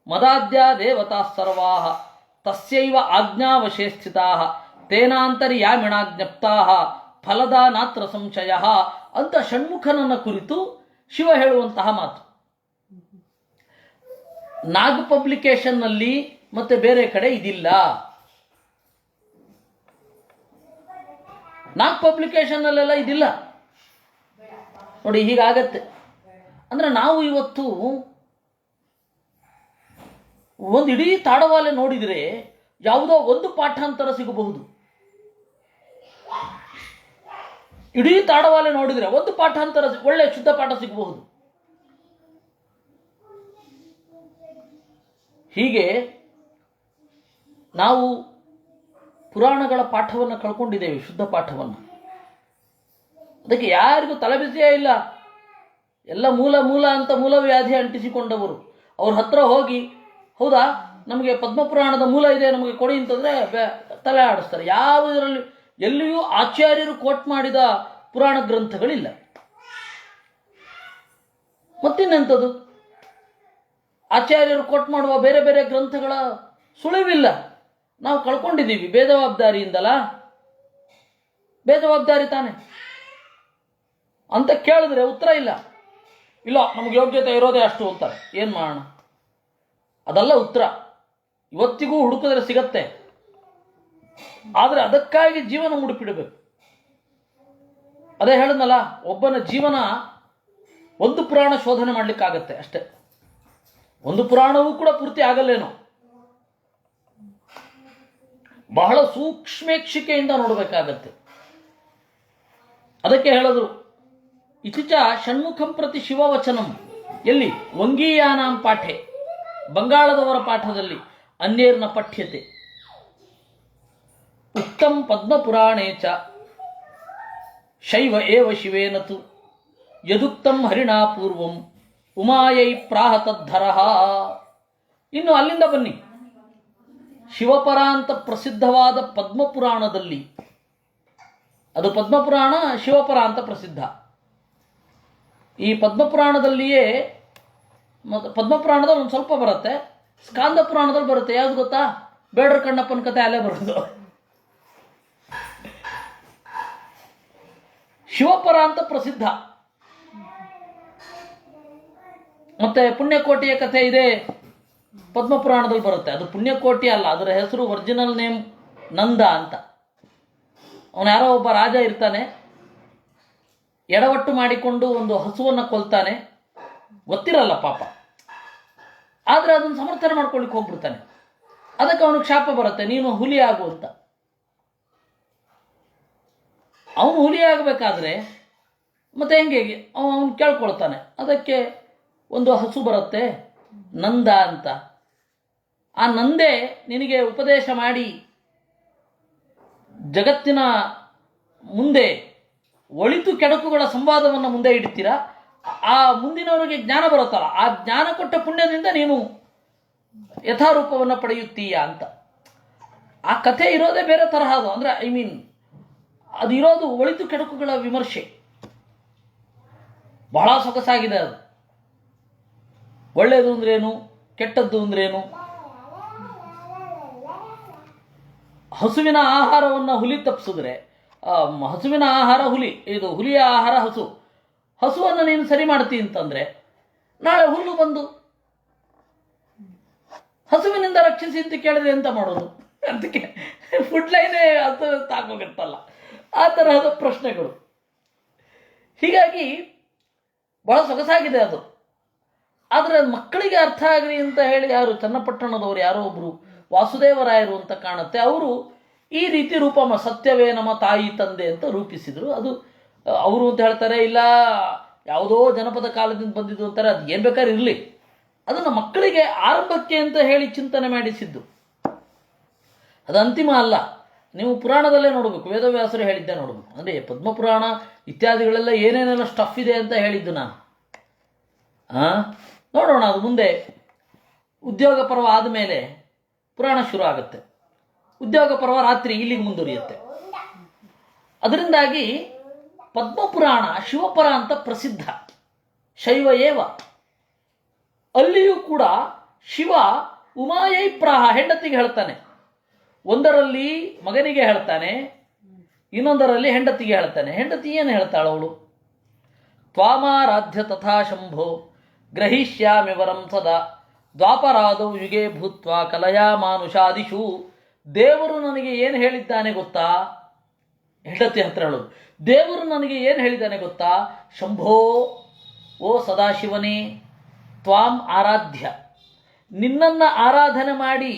ಮದಾದ್ಯ ದೇವತಾ ಸರ್ವಾಹ ತಸ್ಯೈವ ಆಜ್ಞಾವಶೇ ಸ್ಥಿತಾಃ ತೇನಾಂತರ್ಯಾಮಿಣಾಜ್ಞಪ್ತಾಃ ಫಲದಾನಾತ್ರ ಸಂಶಯಃ ಅಂತ ಷಣ್ಮುಖನನ್ನ ಕುರಿತು ಶಿವ ಹೇಳುವಂತಹ ಮಾತು. ನಾಗ್ ಪಬ್ಲಿಕೇಶನ್ನಲ್ಲಿ ಮತ್ತೆ ಬೇರೆ ಕಡೆ ಇದಿಲ್ಲ. ನಾಗ್ ಪಬ್ಲಿಕೇಶನ್ನಲ್ಲೆಲ್ಲ ಇದಿಲ್ಲ. ನೋಡಿ, ಹೀಗಾಗತ್ತೆ. ಅಂದರೆ ನಾವು ಇವತ್ತು ಒಂದು ಇಡೀ ತಾಡವಾಲೆ ನೋಡಿದರೆ ಯಾವುದೋ ಒಂದು ಪಾಠಾಂತರ ಸಿಗಬಹುದು. ಇಡೀ ತಾಡವಾಲೆ ನೋಡಿದರೆ ಒಂದು ಪಾಠಾಂತರ, ಒಳ್ಳೆ ಶುದ್ಧ ಪಾಠ ಸಿಗಬಹುದು. ಹೀಗೆ ನಾವು ಪುರಾಣಗಳ ಪಾಠವನ್ನು ಕಳ್ಕೊಂಡಿದ್ದೇವೆ, ಶುದ್ಧ ಪಾಠವನ್ನು. ಅದಕ್ಕೆ ಯಾರಿಗೂ ತಲೆಬಿಸಿಯೇ ಇಲ್ಲ. ಎಲ್ಲ ಮೂಲ ಅಂತ ಮೂಲವ್ಯಾಧಿ ಅಂಟಿಸಿಕೊಂಡವರು ಅವ್ರ ಹತ್ರ ಹೋಗಿ, ಹೌದಾ ನಮಗೆ ಪದ್ಮಪುರಾಣದ ಮೂಲ ಇದೆ ನಮಗೆ ಕೊಡಿ ಅಂತಂದರೆ ತಲೆ ಆಡಿಸ್ತಾರೆ. ಯಾವುದರಲ್ಲಿ ಎಲ್ಲಿಯೂ ಆಚಾರ್ಯರು ಕೋಟ್ ಮಾಡಿದ ಪುರಾಣ ಗ್ರಂಥಗಳಿಲ್ಲ. ಮತ್ತಿನ್ನೆಂಥದ್ದು? ಆಚಾರ್ಯರು ಕೋಟ್ ಮಾಡುವ ಬೇರೆ ಬೇರೆ ಗ್ರಂಥಗಳ ಸುಳಿವಿಲ್ಲ. ನಾವು ಕಳ್ಕೊಂಡಿದ್ದೀವಿ ಬೇಜವಾಬ್ದಾರಿಯಿಂದಲ್ಲ. ಬೇಜವಾಬ್ದಾರಿ ತಾನೆ ಅಂತ ಕೇಳಿದ್ರೆ ಉತ್ತರ ಇಲ್ಲ. ನಮಗೆ ಯೋಗ್ಯತೆ ಇರೋದೇ ಅಷ್ಟು ಅಂತಾರೆ. ಏನು ಮಾಡೋಣ? ಅದಲ್ಲ ಉತ್ತರ. ಇವತ್ತಿಗೂ ಹುಡುಕಿದ್ರೆ ಸಿಗತ್ತೆ. ಆದರೆ ಅದಕ್ಕಾಗಿ ಜೀವನ ಮುಡುಪಿಡಬೇಕು. ಅದೇ ಹೇಳಿದ್ನಲ್ಲ, ಒಬ್ಬನ ಜೀವನ ಒಂದು ಪುರಾಣ ಶೋಧನೆ ಮಾಡಲಿಕ್ಕಾಗತ್ತೆ ಅಷ್ಟೇ. ಒಂದು ಪುರಾಣವೂ ಕೂಡ ಪೂರ್ತಿ ಆಗಲ್ಲೇನೋ. ಬಹಳ ಸೂಕ್ಷ್ಮೇಕ್ಷಿಕೆಯಿಂದ ನೋಡಬೇಕಾಗತ್ತೆ. ಅದಕ್ಕೆ ಹೇಳಿದ್ರು, ಇತಿ ಚ ಷಣ್ಮುಖಂ ಪ್ರತಿ ಶಿವವಚನಂ ಎಲ್ಲಿ ವಂಗೀಯಾನಾಂ ಪಾಠೆ ಬಂಗಾಳದವರ ಪಾಠದಲ್ಲಿ ಅನ್ಯೇರ್ನ ಪಠ್ಯತೆ ಉಕ್ತಂ ಪದ್ಮಪುರಾಣೇ ಚ ಶೈವ ಏವ ಶಿವೇನತು ಯದುಕ್ತಂ ಹರಿಣಾ ಪೂರ್ವಂ ಉಮಾಯೈ ಪ್ರಾಹ ತದ್ಧರಃ. ಇನ್ನು ಅಲ್ಲಿಂದ ಬನ್ನಿ, ಶಿವಪರ ಅಂತ ಪ್ರಸಿದ್ಧವಾದ ಪದ್ಮಪುರಾಣದಲ್ಲಿ, ಅದು ಪದ್ಮಪುರಾಣ ಶಿವಪರ ಅಂತ ಪ್ರಸಿದ್ಧ. ಈ ಪದ್ಮಪುರಾಣದಲ್ಲಿಯೇ ಪದ್ಮಪುರಾಣದಲ್ಲಿ ಒಂದು ಸ್ವಲ್ಪ ಬರುತ್ತೆ, ಸ್ಕಾಂದ ಪುರಾಣದಲ್ಲಿ ಬರುತ್ತೆ. ಯಾವ್ದು ಗೊತ್ತಾ? ಬೇಡರ ಕಣ್ಣಪ್ಪನ ಕತೆ ಅಲ್ಲೇ ಬರೋದು. ಶಿವಪರ ಅಂತ ಪ್ರಸಿದ್ಧ. ಮತ್ತೆ ಪುಣ್ಯಕೋಟಿಯ ಕಥೆ ಇದೆ, ಪದ್ಮಪುರಾಣದಲ್ಲಿ ಬರುತ್ತೆ. ಅದು ಪುಣ್ಯಕೋಟಿ ಅಲ್ಲ, ಅದರ ಹೆಸರು ಒರಿಜಿನಲ್ ನೇಮ್ ನಂದ ಅಂತ. ಅವನು ಯಾರೋ ಒಬ್ಬ ರಾಜ ಇರ್ತಾನೆ, ಎಡವಟ್ಟು ಮಾಡಿಕೊಂಡು ಒಂದು ಹಸುವನ್ನು ಕೊಲ್ತಾನೆ, ಗೊತ್ತಿರಲ್ಲ ಪಾಪ, ಆದರೆ ಅದನ್ನು ಸಮರ್ಥನೆ ಮಾಡ್ಕೊಳ್ಳಿಕ್ಕೆ ಹೋಗ್ಬಿಡ್ತಾನೆ. ಅದಕ್ಕೆ ಅವನಿಗೆ ಶಾಪ ಬರುತ್ತೆ, ನೀನು ಹುಲಿ ಆಗು ಅಂತ. ಅವನು ಹುಲಿ ಆಗಬೇಕಾದ್ರೆ ಮತ್ತೆ ಹೆಂಗೆ ಅವನು ಕೇಳ್ಕೊಳ್ತಾನೆ. ಅದಕ್ಕೆ ಒಂದು ಹಸು ಬರುತ್ತೆ ನಂದ ಅಂತ. ಆ ನಂದೇ ನಿನಗೆ ಉಪದೇಶ ಮಾಡಿ ಜಗತ್ತಿನ ಮುಂದೆ ಒಳಿತು ಕೆಡಕುಗಳ ಸಂವಾದವನ್ನು ಮುಂದೆ ಇಡ್ತೀರಾ, ಆ ಮುಂದಿನವರಿಗೆ ಜ್ಞಾನ ಬರುತ್ತಲ್ಲ, ಆ ಜ್ಞಾನ ಕೊಟ್ಟ ಪುಣ್ಯದಿಂದ ನೀನು ಯಥಾರೂಪವನ್ನು ಪಡೆಯುತ್ತೀಯ ಅಂತ. ಆ ಕಥೆ ಇರೋದೇ ಬೇರೆ ತರಹದು. ಅಂದರೆ ಅದು ಇರೋದು ಒಳಿತು ಕೆಡಕುಗಳ ವಿಮರ್ಶೆ. ಬಹಳ ಸೊಗಸಾಗಿದೆ ಅದು. ಒಳ್ಳೆಯದು ಅಂದ್ರೇನು, ಕೆಟ್ಟದ್ದು ಅಂದ್ರೇನು, ಹಸುವಿನ ಆಹಾರವನ್ನು ಹುಲಿ ತಪ್ಪಿಸಿದ್ರೆ, ಹಸುವಿನ ಆಹಾರ ಹುಲಿ, ಇದು ಹುಲಿಯ ಆಹಾರ ಹಸು. ಹಸುವನ್ನು ನೀನು ಸರಿ ಮಾಡ್ತೀನಿ ಅಂತಂದರೆ ನಾಳೆ ಹುಲ್ಲು ಬಂದು ಹಸುವಿನಿಂದ ರಕ್ಷಿಸಿ ಅಂತ ಕೇಳಿದ್ರೆ ಎಂತ ಮಾಡೋದು? ಅದಕ್ಕೆ ಫುಡ್ ಲೈನೇ ಅದು ತಾಕೋಗತ್ತಲ್ಲ, ಆ ತರಹದ ಪ್ರಶ್ನೆಗಳು. ಹೀಗಾಗಿ ಬಹಳ ಸೊಗಸಾಗಿದೆ ಅದು. ಆದರೆ ಮಕ್ಕಳಿಗೆ ಅರ್ಥ ಆಗಲಿ ಅಂತ ಹೇಳಿ ಯಾರು ಚನ್ನಪಟ್ಟಣದವರು ಯಾರೋ ಒಬ್ಬರು ವಾಸುದೇವರಾಯರು ಅಂತ ಕಾಣುತ್ತೆ, ಅವರು ಈ ರೀತಿ ರೂಪ ಸತ್ಯವೇ ನಮ್ಮ ತಾಯಿ ತಂದೆ ಅಂತ ರೂಪಿಸಿದರು. ಅದು ಅವರು ಅಂತ ಹೇಳ್ತಾರೆ, ಇಲ್ಲ ಯಾವುದೋ ಜನಪದ ಕಾಲದಿಂದ ಬಂದಿದ್ದು ಅಂತಾರೆ. ಅದು ಏನು ಬೇಕಾದ್ರೆ ಇರಲಿ, ಅದನ್ನು ಮಕ್ಕಳಿಗೆ ಆರಂಭಕ್ಕೆ ಅಂತ ಹೇಳಿ ಚಿಂತನೆ ಮಾಡಿಸಿದ್ದು. ಅದು ಅಂತಿಮ ಅಲ್ಲ. ನೀವು ಪುರಾಣದಲ್ಲೇ ನೋಡಬೇಕು, ವೇದವ್ಯಾಸರು ಹೇಳಿದ್ದೆ ನೋಡಬೇಕು. ಅಂದರೆ ಪದ್ಮಪುರಾಣ ಇತ್ಯಾದಿಗಳೆಲ್ಲ ಏನೇನೆಲ್ಲ ಸ್ಟಫ್ ಇದೆ ಅಂತ ಹೇಳಿದ್ದು ನಾನು. ನೋಡೋಣ, ಅದು ಮುಂದೆ ಉದ್ಯೋಗ ಪರ್ವ ಆದಮೇಲೆ ಪುರಾಣ ಶುರು ಆಗುತ್ತೆ. ಉದ್ಯೋಗ ಪರ್ವ ರಾತ್ರಿ ಇಲ್ಲಿಗೆ ಮುಂದುವರಿಯುತ್ತೆ. ಅದರಿಂದಾಗಿ ಪದ್ಮಪುರಾಣ ಶಿವಪರ ಅಂತ ಪ್ರಸಿದ್ಧ. ಶೈವ ಏವ. ಅಲ್ಲಿಯೂ ಕೂಡ ಶಿವ ಉಮಾಯೈ ಪ್ರಾಹ ಹೆಂಡತಿಗೆ ಹೇಳ್ತಾನೆ. ಒಂದರಲ್ಲಿ ಮಗನಿಗೆ ಹೇಳ್ತಾನೆ, ಇನ್ನೊಂದರಲ್ಲಿ ಹೆಂಡತಿಗೆ ಹೇಳ್ತಾನೆ. ಹೆಂಡತಿ ಏನು ಹೇಳ್ತಾಳು ಅವಳು? ತ್ವಾಮಾರಾಧ್ಯ ತಥಾ ಶಂಭೋ ಗ್ರಹಿಷ್ಯಾಮಿ ವರಂ ಸದಾ ದ್ವಾಪರಾದೌ ಯುಗೇ ಭೂತ್ವ ಕಲಯಾ ಮಾನುಷಾದಿಷು. ದೇವರು ನನಗೆ ಏನು ಹೇಳಿದ್ದಾನೆ ಗೊತ್ತಾ? ಹೆಂಡತಿ ಹತ್ರ ಹೇಳೋದು, ದೇವರು ನನಗೆ ಏನು ಹೇಳಿದ್ದಾನೆ ಗೊತ್ತಾ? ಶಂಭೋ, ಓ ಸದಾಶಿವನೇ, ತ್ವಾಂ ಆರಾಧ್ಯ, ನಿನ್ನನ್ನು ಆರಾಧನೆ ಮಾಡಿ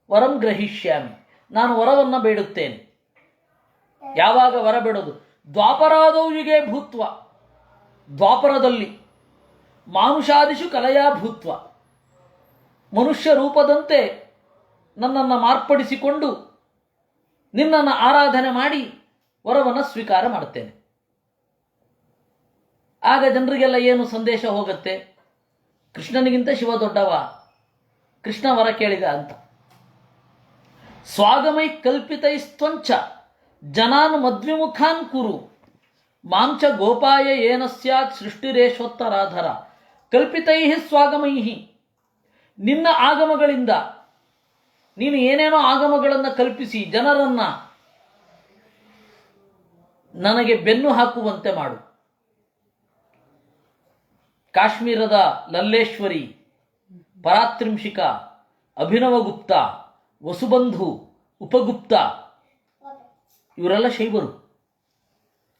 ವರಂ ಗ್ರಹಿಷ್ಯಾಮಿ, ನಾನು ವರವನ್ನು ಬೇಡುತ್ತೇನೆ. ಯಾವಾಗ ವರ ಬೇಡೋದು? ದ್ವಾಪರಾದೌ ಯುಗೇ ಭೂತ್ವ, ದ್ವಾಪರದಲ್ಲಿ, ಮಾನುಷಾದಿಷು ಕಲಯಾ ಭೂತ್ವ, ಮನುಷ್ಯ ರೂಪದಂತೆ ನನ್ನನ್ನು ಮಾರ್ಪಡಿಸಿಕೊಂಡು ನಿನ್ನನ್ನು ಆರಾಧನೆ ಮಾಡಿ ವರವನ್ನು ಸ್ವೀಕಾರ ಮಾಡುತ್ತೇನೆ. ಆಗ ಜನರಿಗೆಲ್ಲ ಏನು ಸಂದೇಶ ಹೋಗುತ್ತೆ? ಕೃಷ್ಣನಿಗಿಂತ ಶಿವ ದೊಡ್ಡವ, ಕೃಷ್ಣ ವರ ಕೇಳಿದ ಅಂತ. ಸ್ವಾಗಮೈ ಕಲ್ಪಿತೈಸ್ತ್ವಂಚ ಜನಾನ್ ಮದ್ವಿಮುಖಾನ್ ಕುರು ಮಾಂಚ ಗೋಪಾಯ ಏನ ಸ್ಯಾತ್ ಸೃಷ್ಟಿರೇಶೋತ್ತರಾಧರ. ಕಲ್ಪಿತೈ ಸ್ವಾಗಮೈ, ನಿನ್ನ ಆಗಮಗಳಿಂದ ನೀನು ಏನೇನೋ ಆಗಮಗಳನ್ನು ಕಲ್ಪಿಸಿ ಜನರನ್ನು ನನಗೆ ಬೆನ್ನು ಹಾಕುವಂತೆ ಮಾಡು. ಕಾಶ್ಮೀರದ ಲಲ್ಲೇಶ್ವರಿ, ಪರಾತ್ರಿಂಶಿಕ, ಅಭಿನವಗುಪ್ತ, ವಸುಬಂಧು, ಉಪಗುಪ್ತ ಇವರೆಲ್ಲ ಶೈವರು.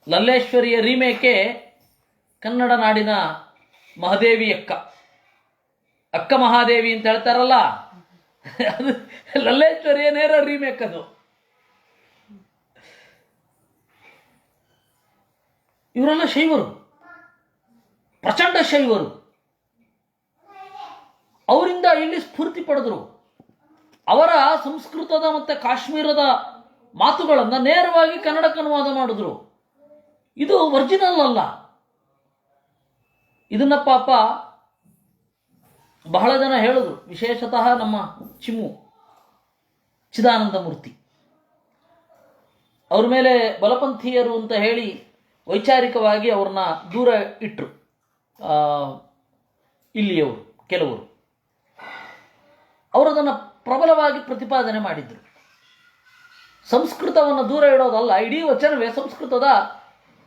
ಲಲ್ಲೇಶ್ವರಿಯ ರೀಮೇಕೆ ಕನ್ನಡ ನಾಡಿನ ಮಹಾದೇವಿ ಅಕ್ಕ ಮಹಾದೇವಿ ಅಂತ ಹೇಳ್ತಾರಲ್ಲ, ಅದು ಲಲ್ಲೇಶ್ವರಿಯ ನೇರ ರೀಮೇಕ್. ಅದು ಇವರೆಲ್ಲ ಶೈವರು, ಪ್ರಚಂಡ ಶೈವರು. ಅವರಿಂದ ಇಲ್ಲಿ ಸ್ಫೂರ್ತಿ ಪಡೆದರು. ಅವರ ಸಂಸ್ಕೃತದ ಮತ್ತು ಕಾಶ್ಮೀರದ ಮಾತುಗಳನ್ನು ನೇರವಾಗಿ ಕನ್ನಡಕ್ಕೆ ಅನುವಾದ ಮಾಡಿದ್ರು. ಇದು ಒರಿಜಿನಲ್ ಅಲ್ಲ. ಇದನ್ನ ಪಾಪ ಬಹಳ ಜನ ಹೇಳಿದ್ರು, ವಿಶೇಷತಃ ನಮ್ಮ ಚಿದಾನಂದ ಮೂರ್ತಿ. ಅವ್ರ ಮೇಲೆ ಬಲಪಂಥೀಯರು ಅಂತ ಹೇಳಿ ವೈಚಾರಿಕವಾಗಿ ಅವ್ರನ್ನ ದೂರ ಇಟ್ಟರು ಇಲ್ಲಿಯವರು ಕೆಲವರು. ಅವರದನ್ನು ಪ್ರಬಲವಾಗಿ ಪ್ರತಿಪಾದನೆ ಮಾಡಿದರು. ಸಂಸ್ಕೃತವನ್ನು ದೂರ ಇಡೋದಲ್ಲ, ಇಡೀ ವಚನವೇ ಸಂಸ್ಕೃತದ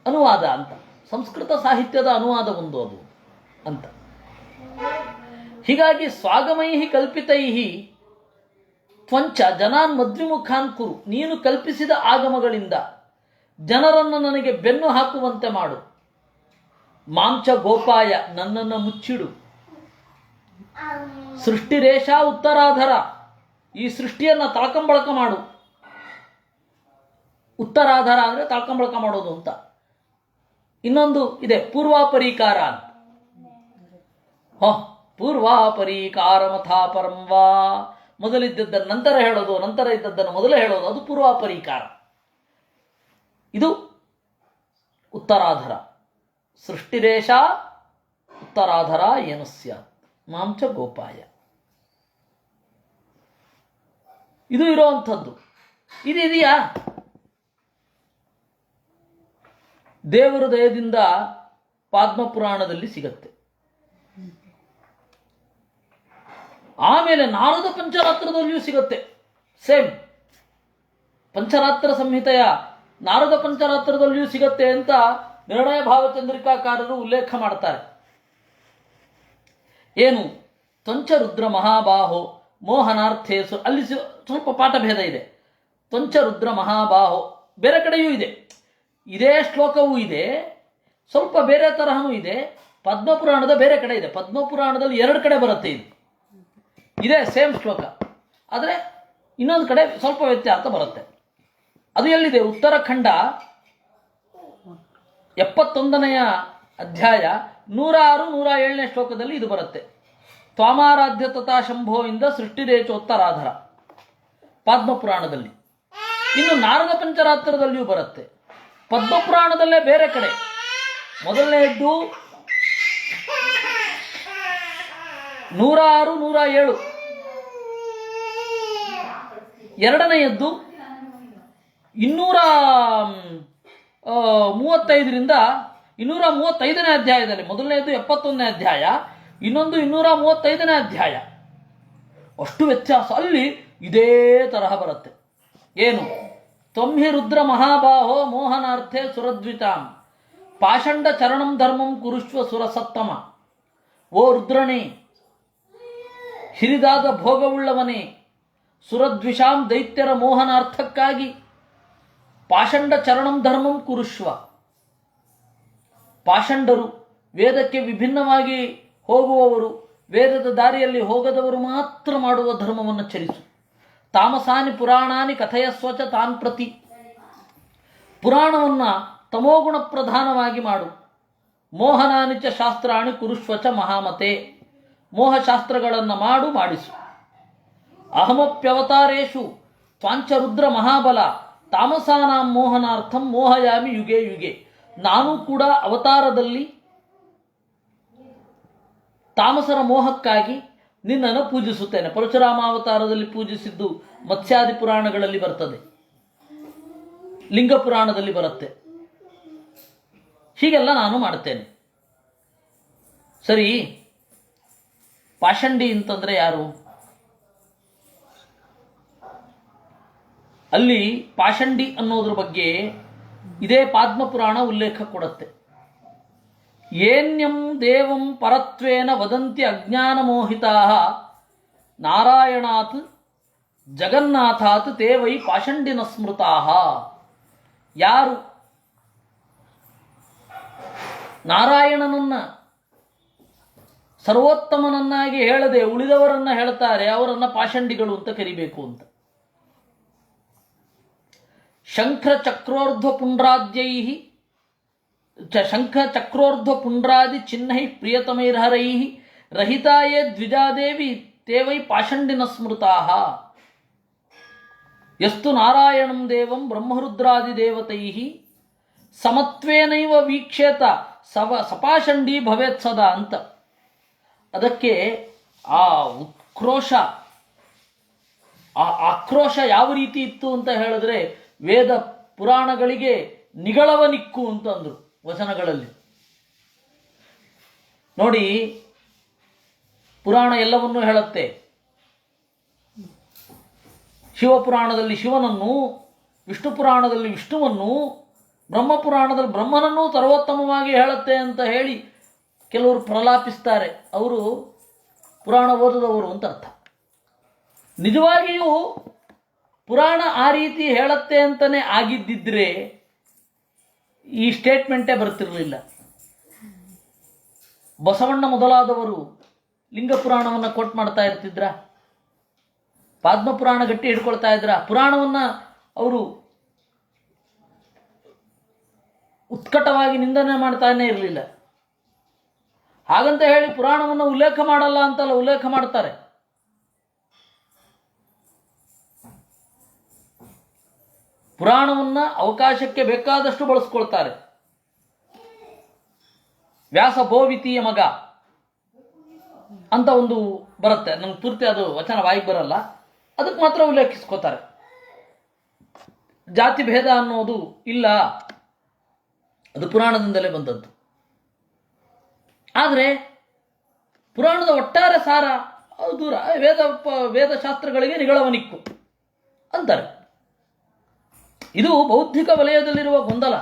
ಅನುವಾದ ಅಂತ, ಸಂಸ್ಕೃತ ಸಾಹಿತ್ಯದ ಅನುವಾದ ಒಂದು ಅದು ಅಂತ. ಹೀಗಾಗಿ ಸ್ವಾಗಮೈ ಕಲ್ಪಿತೈ ತ್ವಂಚ ಜನಾನ್ ಮದ್ವಿಮುಖಾನ್ ಕುರು, ನೀನು ಕಲ್ಪಿಸಿದ ಆಗಮಗಳಿಂದ ಜನರನ್ನು ನನಗೆ ಬೆನ್ನು ಹಾಕುವಂತೆ ಮಾಡು. ಮಾಂಚ ಗೋಪಾಯ, ನನ್ನನ್ನು ಮುಚ್ಚಿಡು. ಸೃಷ್ಟಿರೇಷ ಉತ್ತರಾಧರ, ಈ ಸೃಷ್ಟಿಯನ್ನು ತಳ್ಕಂಬಳಕ ಮಾಡು. ಉತ್ತರಾಧಾರ ಅಂದರೆ ತಳ್ಕಂಬಳಕ ಮಾಡೋದು ಅಂತ. ಇನ್ನೊಂದು ಇದೆ ಪೂರ್ವಾಪರೀಕಾರ ಅಂತ. ಪೂರ್ವಾಪರೀಕಾರ ಮಥಾ ಪರಂವಾ, ಮೊದಲಿದ್ದದ್ದನ್ನು ನಂತರ ಹೇಳೋದು, ನಂತರ ಇದ್ದದ್ದನ್ನು ಮೊದಲೇ ಹೇಳೋದು, ಅದು ಪೂರ್ವಾಪರೀಕಾರ. ಇದು ಉತ್ತರಾಧರ. ಸೃಷ್ಟಿರೇಷ ಉತ್ತರಾಧರ ಏನು ಸ್ಯಾತ್ ಮಾಂಚ ಗೋಪಾಯ. ಇದು ಇರೋವಂಥದ್ದು. ಇದೆಯಾ? ದೇವರ ದಯದಿಂದ ಪದ್ಮಪುರಾಣದಲ್ಲಿ ಸಿಗತ್ತೆ. ಆಮೇಲೆ ನಾರದ ಪಂಚರಾತ್ರದಲ್ಲಿಯೂ ಸಿಗುತ್ತೆ. ಸೇಮ್ ಪಂಚರಾತ್ರ ಸಂಹಿತೆಯ ನಾರದ ಪಂಚರಾತ್ರದಲ್ಲಿಯೂ ಸಿಗತ್ತೆ ಅಂತ ನಿರ್ಣಯ ಭಾವಚಂದ್ರಿಕಾಕಾರರು ಉಲ್ಲೇಖ ಮಾಡ್ತಾರೆ. ಏನು? ತ್ವಂಚ ರುದ್ರ ಮಹಾಬಾಹೋ ಮೋಹನಾರ್ಥೇಸು, ಅಲ್ಲಿ ಸ್ವಲ್ಪ ಪಾಠಭೇದ ಇದೆ. ತ್ವಂಚ ರುದ್ರ ಮಹಾಬಾಹೋ ಬೇರೆ ಕಡೆಯೂ ಇದೆ, ಇದೇ ಶ್ಲೋಕವೂ ಇದೆ, ಸ್ವಲ್ಪ ಬೇರೆ ತರಹನೂ ಇದೆ. ಪದ್ಮಪುರಾಣದ ಬೇರೆ ಕಡೆ ಇದೆ. ಪದ್ಮಪುರಾಣದಲ್ಲಿ 2 ಕಡೆ ಬರುತ್ತೆ. ಇದೇ ಸೇಮ್ ಶ್ಲೋಕ, ಆದರೆ ಇನ್ನೊಂದು ಕಡೆ ಸ್ವಲ್ಪ ವ್ಯತ್ಯಾಸ ಬರುತ್ತೆ. ಅದು ಎಲ್ಲಿದೆ? ಉತ್ತರಾಖಂಡ 71ನೆಯ ಅಧ್ಯಾಯ 106, 107ನೇ ಶ್ಲೋಕದಲ್ಲಿ ಇದು ಬರುತ್ತೆ. ತ್ವಾಮಾರಾಧ್ಯ ತಥಾ ಶಂಭೋಯಿಂದ ಸೃಷ್ಟಿರೇಚೋತ್ತರಾಧರ ಪದ್ಮಪುರಾಣದಲ್ಲಿ. ಇನ್ನು ನಾರದ ಪಂಚರಾತ್ರದಲ್ಲಿಯೂ ಬರುತ್ತೆ. ಪದ್ಮಪುರಾಣದಲ್ಲೇ ಬೇರೆ ಕಡೆ. ಮೊದಲನೆಯದ್ದು 106, 107, ಎರಡನೆಯದ್ದು 235ರಿಂದ 235ನೇ ಅಧ್ಯಾಯದಲ್ಲಿ. ಮೊದಲನೆಯದು 71ನೇ ಅಧ್ಯಾಯ, ಇನ್ನೊಂದು 235ನೇ ಅಧ್ಯಾಯ. ಅಷ್ಟು ವ್ಯತ್ಯಾಸ. ಅಲ್ಲಿ ಇದೇ ತರಹ ಬರುತ್ತೆ. ಏನು? ತ್ವಂಹಿ ರುದ್ರ ಮಹಾಬಾಹೋ ಮೋಹನಾರ್ಥೆ ಸುರದ್ವಿತಾಂ ಪಾಷಂಡ ಚರಣಂ ಧರ್ಮಂ ಕುರುಷ್ವ ಸುರಸತ್ತಮ. ಓ ರುದ್ರನೇ, ಹಿರಿದಾದ ಭೋಗವುಳ್ಳವನೇ, ಸುರದ್ವಿಷಾಂ ದೈತ್ಯರ ಮೋಹನಾರ್ಥಕ್ಕಾಗಿ ಪಾಷಂಡ ಚರಣಂ ಧರ್ಮಂ ಕುರುಷ್ವ. ಪಾಷಂಡರು, ವೇದಕ್ಕೆ ವಿಭಿನ್ನವಾಗಿ ಹೋಗುವವರು, ವೇದದ ದಾರಿಯಲ್ಲಿ ಹೋಗದವರು ಮಾತ್ರ ಮಾಡುವ ಧರ್ಮವನ್ನು ಚರಿಸು. ತಾಮಸಾನಿ ಪುರಾಣಾನಿ ಕಥಯಸ್ವಚ ತಾನ್ ಪ್ರತಿ. ಪುರಾಣವನ್ನು ತಮೋಗುಣ ಪ್ರಧಾನವಾಗಿ ಮಾಡು. ಮೋಹನಾನಿ ಚ ಶಾಸ್ತ್ರಾಣಿ ಕುರುಷ್ವಚ ಮಹಾಮತೆ. ಮೋಹಶಾಸ್ತ್ರಗಳನ್ನು ಮಾಡಿಸು. ಅಹಮಪ್ಯವತಾರೇಶು ತ್ವಾಂಚ ರುದ್ರ ಮಹಾಬಲ ತಾಮಸಾನಾಂ ಮೋಹನಾರ್ಥಂ ಮೋಹಯಾಮಿ ಯುಗೆ ಯುಗೆ. ನಾನು ಕೂಡ ಅವತಾರದಲ್ಲಿ ತಾಮಸರ ಮೋಹಕ್ಕಾಗಿ ನಿನ್ನನ್ನು ಪೂಜಿಸುತ್ತೇನೆ. ಪರಶುರಾಮಾವತಾರದಲ್ಲಿ ಪೂಜಿಸಿದ್ದು ಮತ್ಸ್ಯಾದಿ ಪುರಾಣಗಳಲ್ಲಿ ಬರ್ತದೆ, ಲಿಂಗ ಪುರಾಣದಲ್ಲಿ ಬರುತ್ತೆ. ಹೀಗೆಲ್ಲ ನಾನು ಮಾಡ್ತೇನೆ. ಸರಿ, ಪಾಷಂಡಿ ಅಂತಂದ್ರೆ ಯಾರು? ಅಲ್ಲಿ ಪಾಷಂಡಿ ಅನ್ನೋದ್ರ ಬಗ್ಗೆ ಇದೇ ಪದ್ಮಪುರಾಣ ಉಲ್ಲೇಖ ಕೊಡುತ್ತೆ. ಏನ್ಯಂ ದೇವಂ ಪರತ್ವೇನ ವದಂತಿ ಅಜ್ಞಾನ ಮೋಹಿತಾ ನಾರಾಯಣಾತ್ ಜಗನ್ನಾಥಾತ್ ತೇ ವೈ ಪಾಷಂಡಿನ ಸ್ಮೃತಾ. ಯಾರು ನಾರಾಯಣನನ್ನ ಸರ್ವೋತ್ತಮನನ್ನಾಗಿ ಹೇಳದೆ ಉಳಿದವರನ್ನ ಹೇಳ್ತಾರೆ, ಅವರನ್ನ ಪಾಷಂಡಿಗಳು ಅಂತ ಕರಿಬೇಕು ಅಂತ. ಶಂಖ್ರ ಚಕ್ರೋರ್ಧ್ವ ಪುಂಡ್ರಾದ್ಯೈ ಶಂಖ ಚಕ್ರೋರ್ಧ್ವ ಪುಂಡ್ರಾದಿ ಚಿಹ್ನೈ ಪ್ರಿಯತಮೈರ್ಹರೈ ರಹಿತಾಯೇ ದ್ವಿಜಾದೇವಿ ತೇವೈ ಪಾಷಂಡಿನ ಸ್ಮೃತಾ ಯಸ್ತು ನಾರಾಯಣಂ ದೇವಂ ಬ್ರಹ್ಮರುದ್ರಾದಿ ದೇವತೈ ಸಮತ್ವೇನೈವ ವೀಕ್ಷೇತ ಸಪಾಷಂಡಿ ಭವೇತ್ ಸದಾ ಅಂತ. ಅದಕ್ಕೆ ಆ ಉತ್ಕ್ರೋಶ, ಆ ಆಕ್ರೋಶ ಯಾವ ರೀತಿ ಇತ್ತು ಅಂತ ಹೇಳಿದ್ರೆ ವೇದ ಪುರಾಣಗಳಿಗೆ ನಿಗಳವ ನಿಕ್ಕು ಅಂತ ಅಂದರು ವಚನಗಳಲ್ಲಿ. ನೋಡಿ, ಪುರಾಣ ಎಲ್ಲವನ್ನೂ ಹೇಳುತ್ತೆ. ಶಿವಪುರಾಣದಲ್ಲಿ ಶಿವನನ್ನು, ವಿಷ್ಣು ಪುರಾಣದಲ್ಲಿ ವಿಷ್ಣುವನ್ನು, ಬ್ರಹ್ಮಪುರಾಣದಲ್ಲಿ ಬ್ರಹ್ಮನನ್ನು ಸರ್ವೋತ್ತಮವಾಗಿ ಹೇಳುತ್ತೆ ಅಂತ ಹೇಳಿ ಕೆಲವರು ಪ್ರಲಾಪಿಸ್ತಾರೆ. ಅವರು ಪುರಾಣ ಓದದವರು ಅಂತ ಅರ್ಥ. ನಿಜವಾಗಿಯೂ ಪುರಾಣ ಆ ರೀತಿ ಹೇಳುತ್ತೆ ಅಂತಲೇ ಆಗಿದ್ದಿದ್ರೆ ಈ ಸ್ಟೇಟ್ಮೆಂಟೇ ಬರ್ತಿರಲಿಲ್ಲ. ಬಸವಣ್ಣ ಮೊದಲಾದವರು ಲಿಂಗ ಪುರಾಣವನ್ನು ಕೋಟ್ ಮಾಡ್ತಾ ಇರ್ತಿದ್ರ? ಪದ್ಮಪುರಾಣ ಗಟ್ಟಿ ಹಿಡ್ಕೊಳ್ತಾ ಇದ್ರ? ಪುರಾಣವನ್ನು ಅವರು ಉತ್ಕಟವಾಗಿ ನಿಂದನೆ ಮಾಡ್ತಾನೆ ಇರಲಿಲ್ಲ. ಹಾಗಂತ ಹೇಳಿ ಪುರಾಣವನ್ನು ಉಲ್ಲೇಖ ಮಾಡಲ್ಲ ಅಂತಲ್ಲ, ಉಲ್ಲೇಖ ಮಾಡ್ತಾರೆ. ಪುರಾಣವನ್ನು ಅವಕಾಶಕ್ಕೆ ಬೇಕಾದಷ್ಟು ಬಳಸ್ಕೊಳ್ತಾರೆ. ವ್ಯಾಸ ಬೋವಿತಿಯ ಮಗ ಅಂತ ಒಂದು ಬರುತ್ತೆ, ನಂಗೆ ಪೂರ್ತಿ ಅದು ವಚನ ವಾಯಿಗೆ ಬರಲ್ಲ, ಅದಕ್ಕೆ ಮಾತ್ರ ಉಲ್ಲೇಖಿಸ್ಕೋತಾರೆ. ಜಾತಿ ಭೇದ ಅನ್ನೋದು ಇಲ್ಲ, ಅದು ಪುರಾಣದಿಂದಲೇ ಬಂದದ್ದು. ಆದರೆ ಪುರಾಣದ ಒಟ್ಟಾರೆ ಸಾರ ದೂರ, ವೇದಶಾಸ್ತ್ರಗಳಿಗೆ ನಿಗಳವನಿಕ್ಕು ಅಂತಾರೆ. ಇದು ಬೌದ್ಧಿಕ ವಲಯದಲ್ಲಿರುವ ಗೊಂದಲ.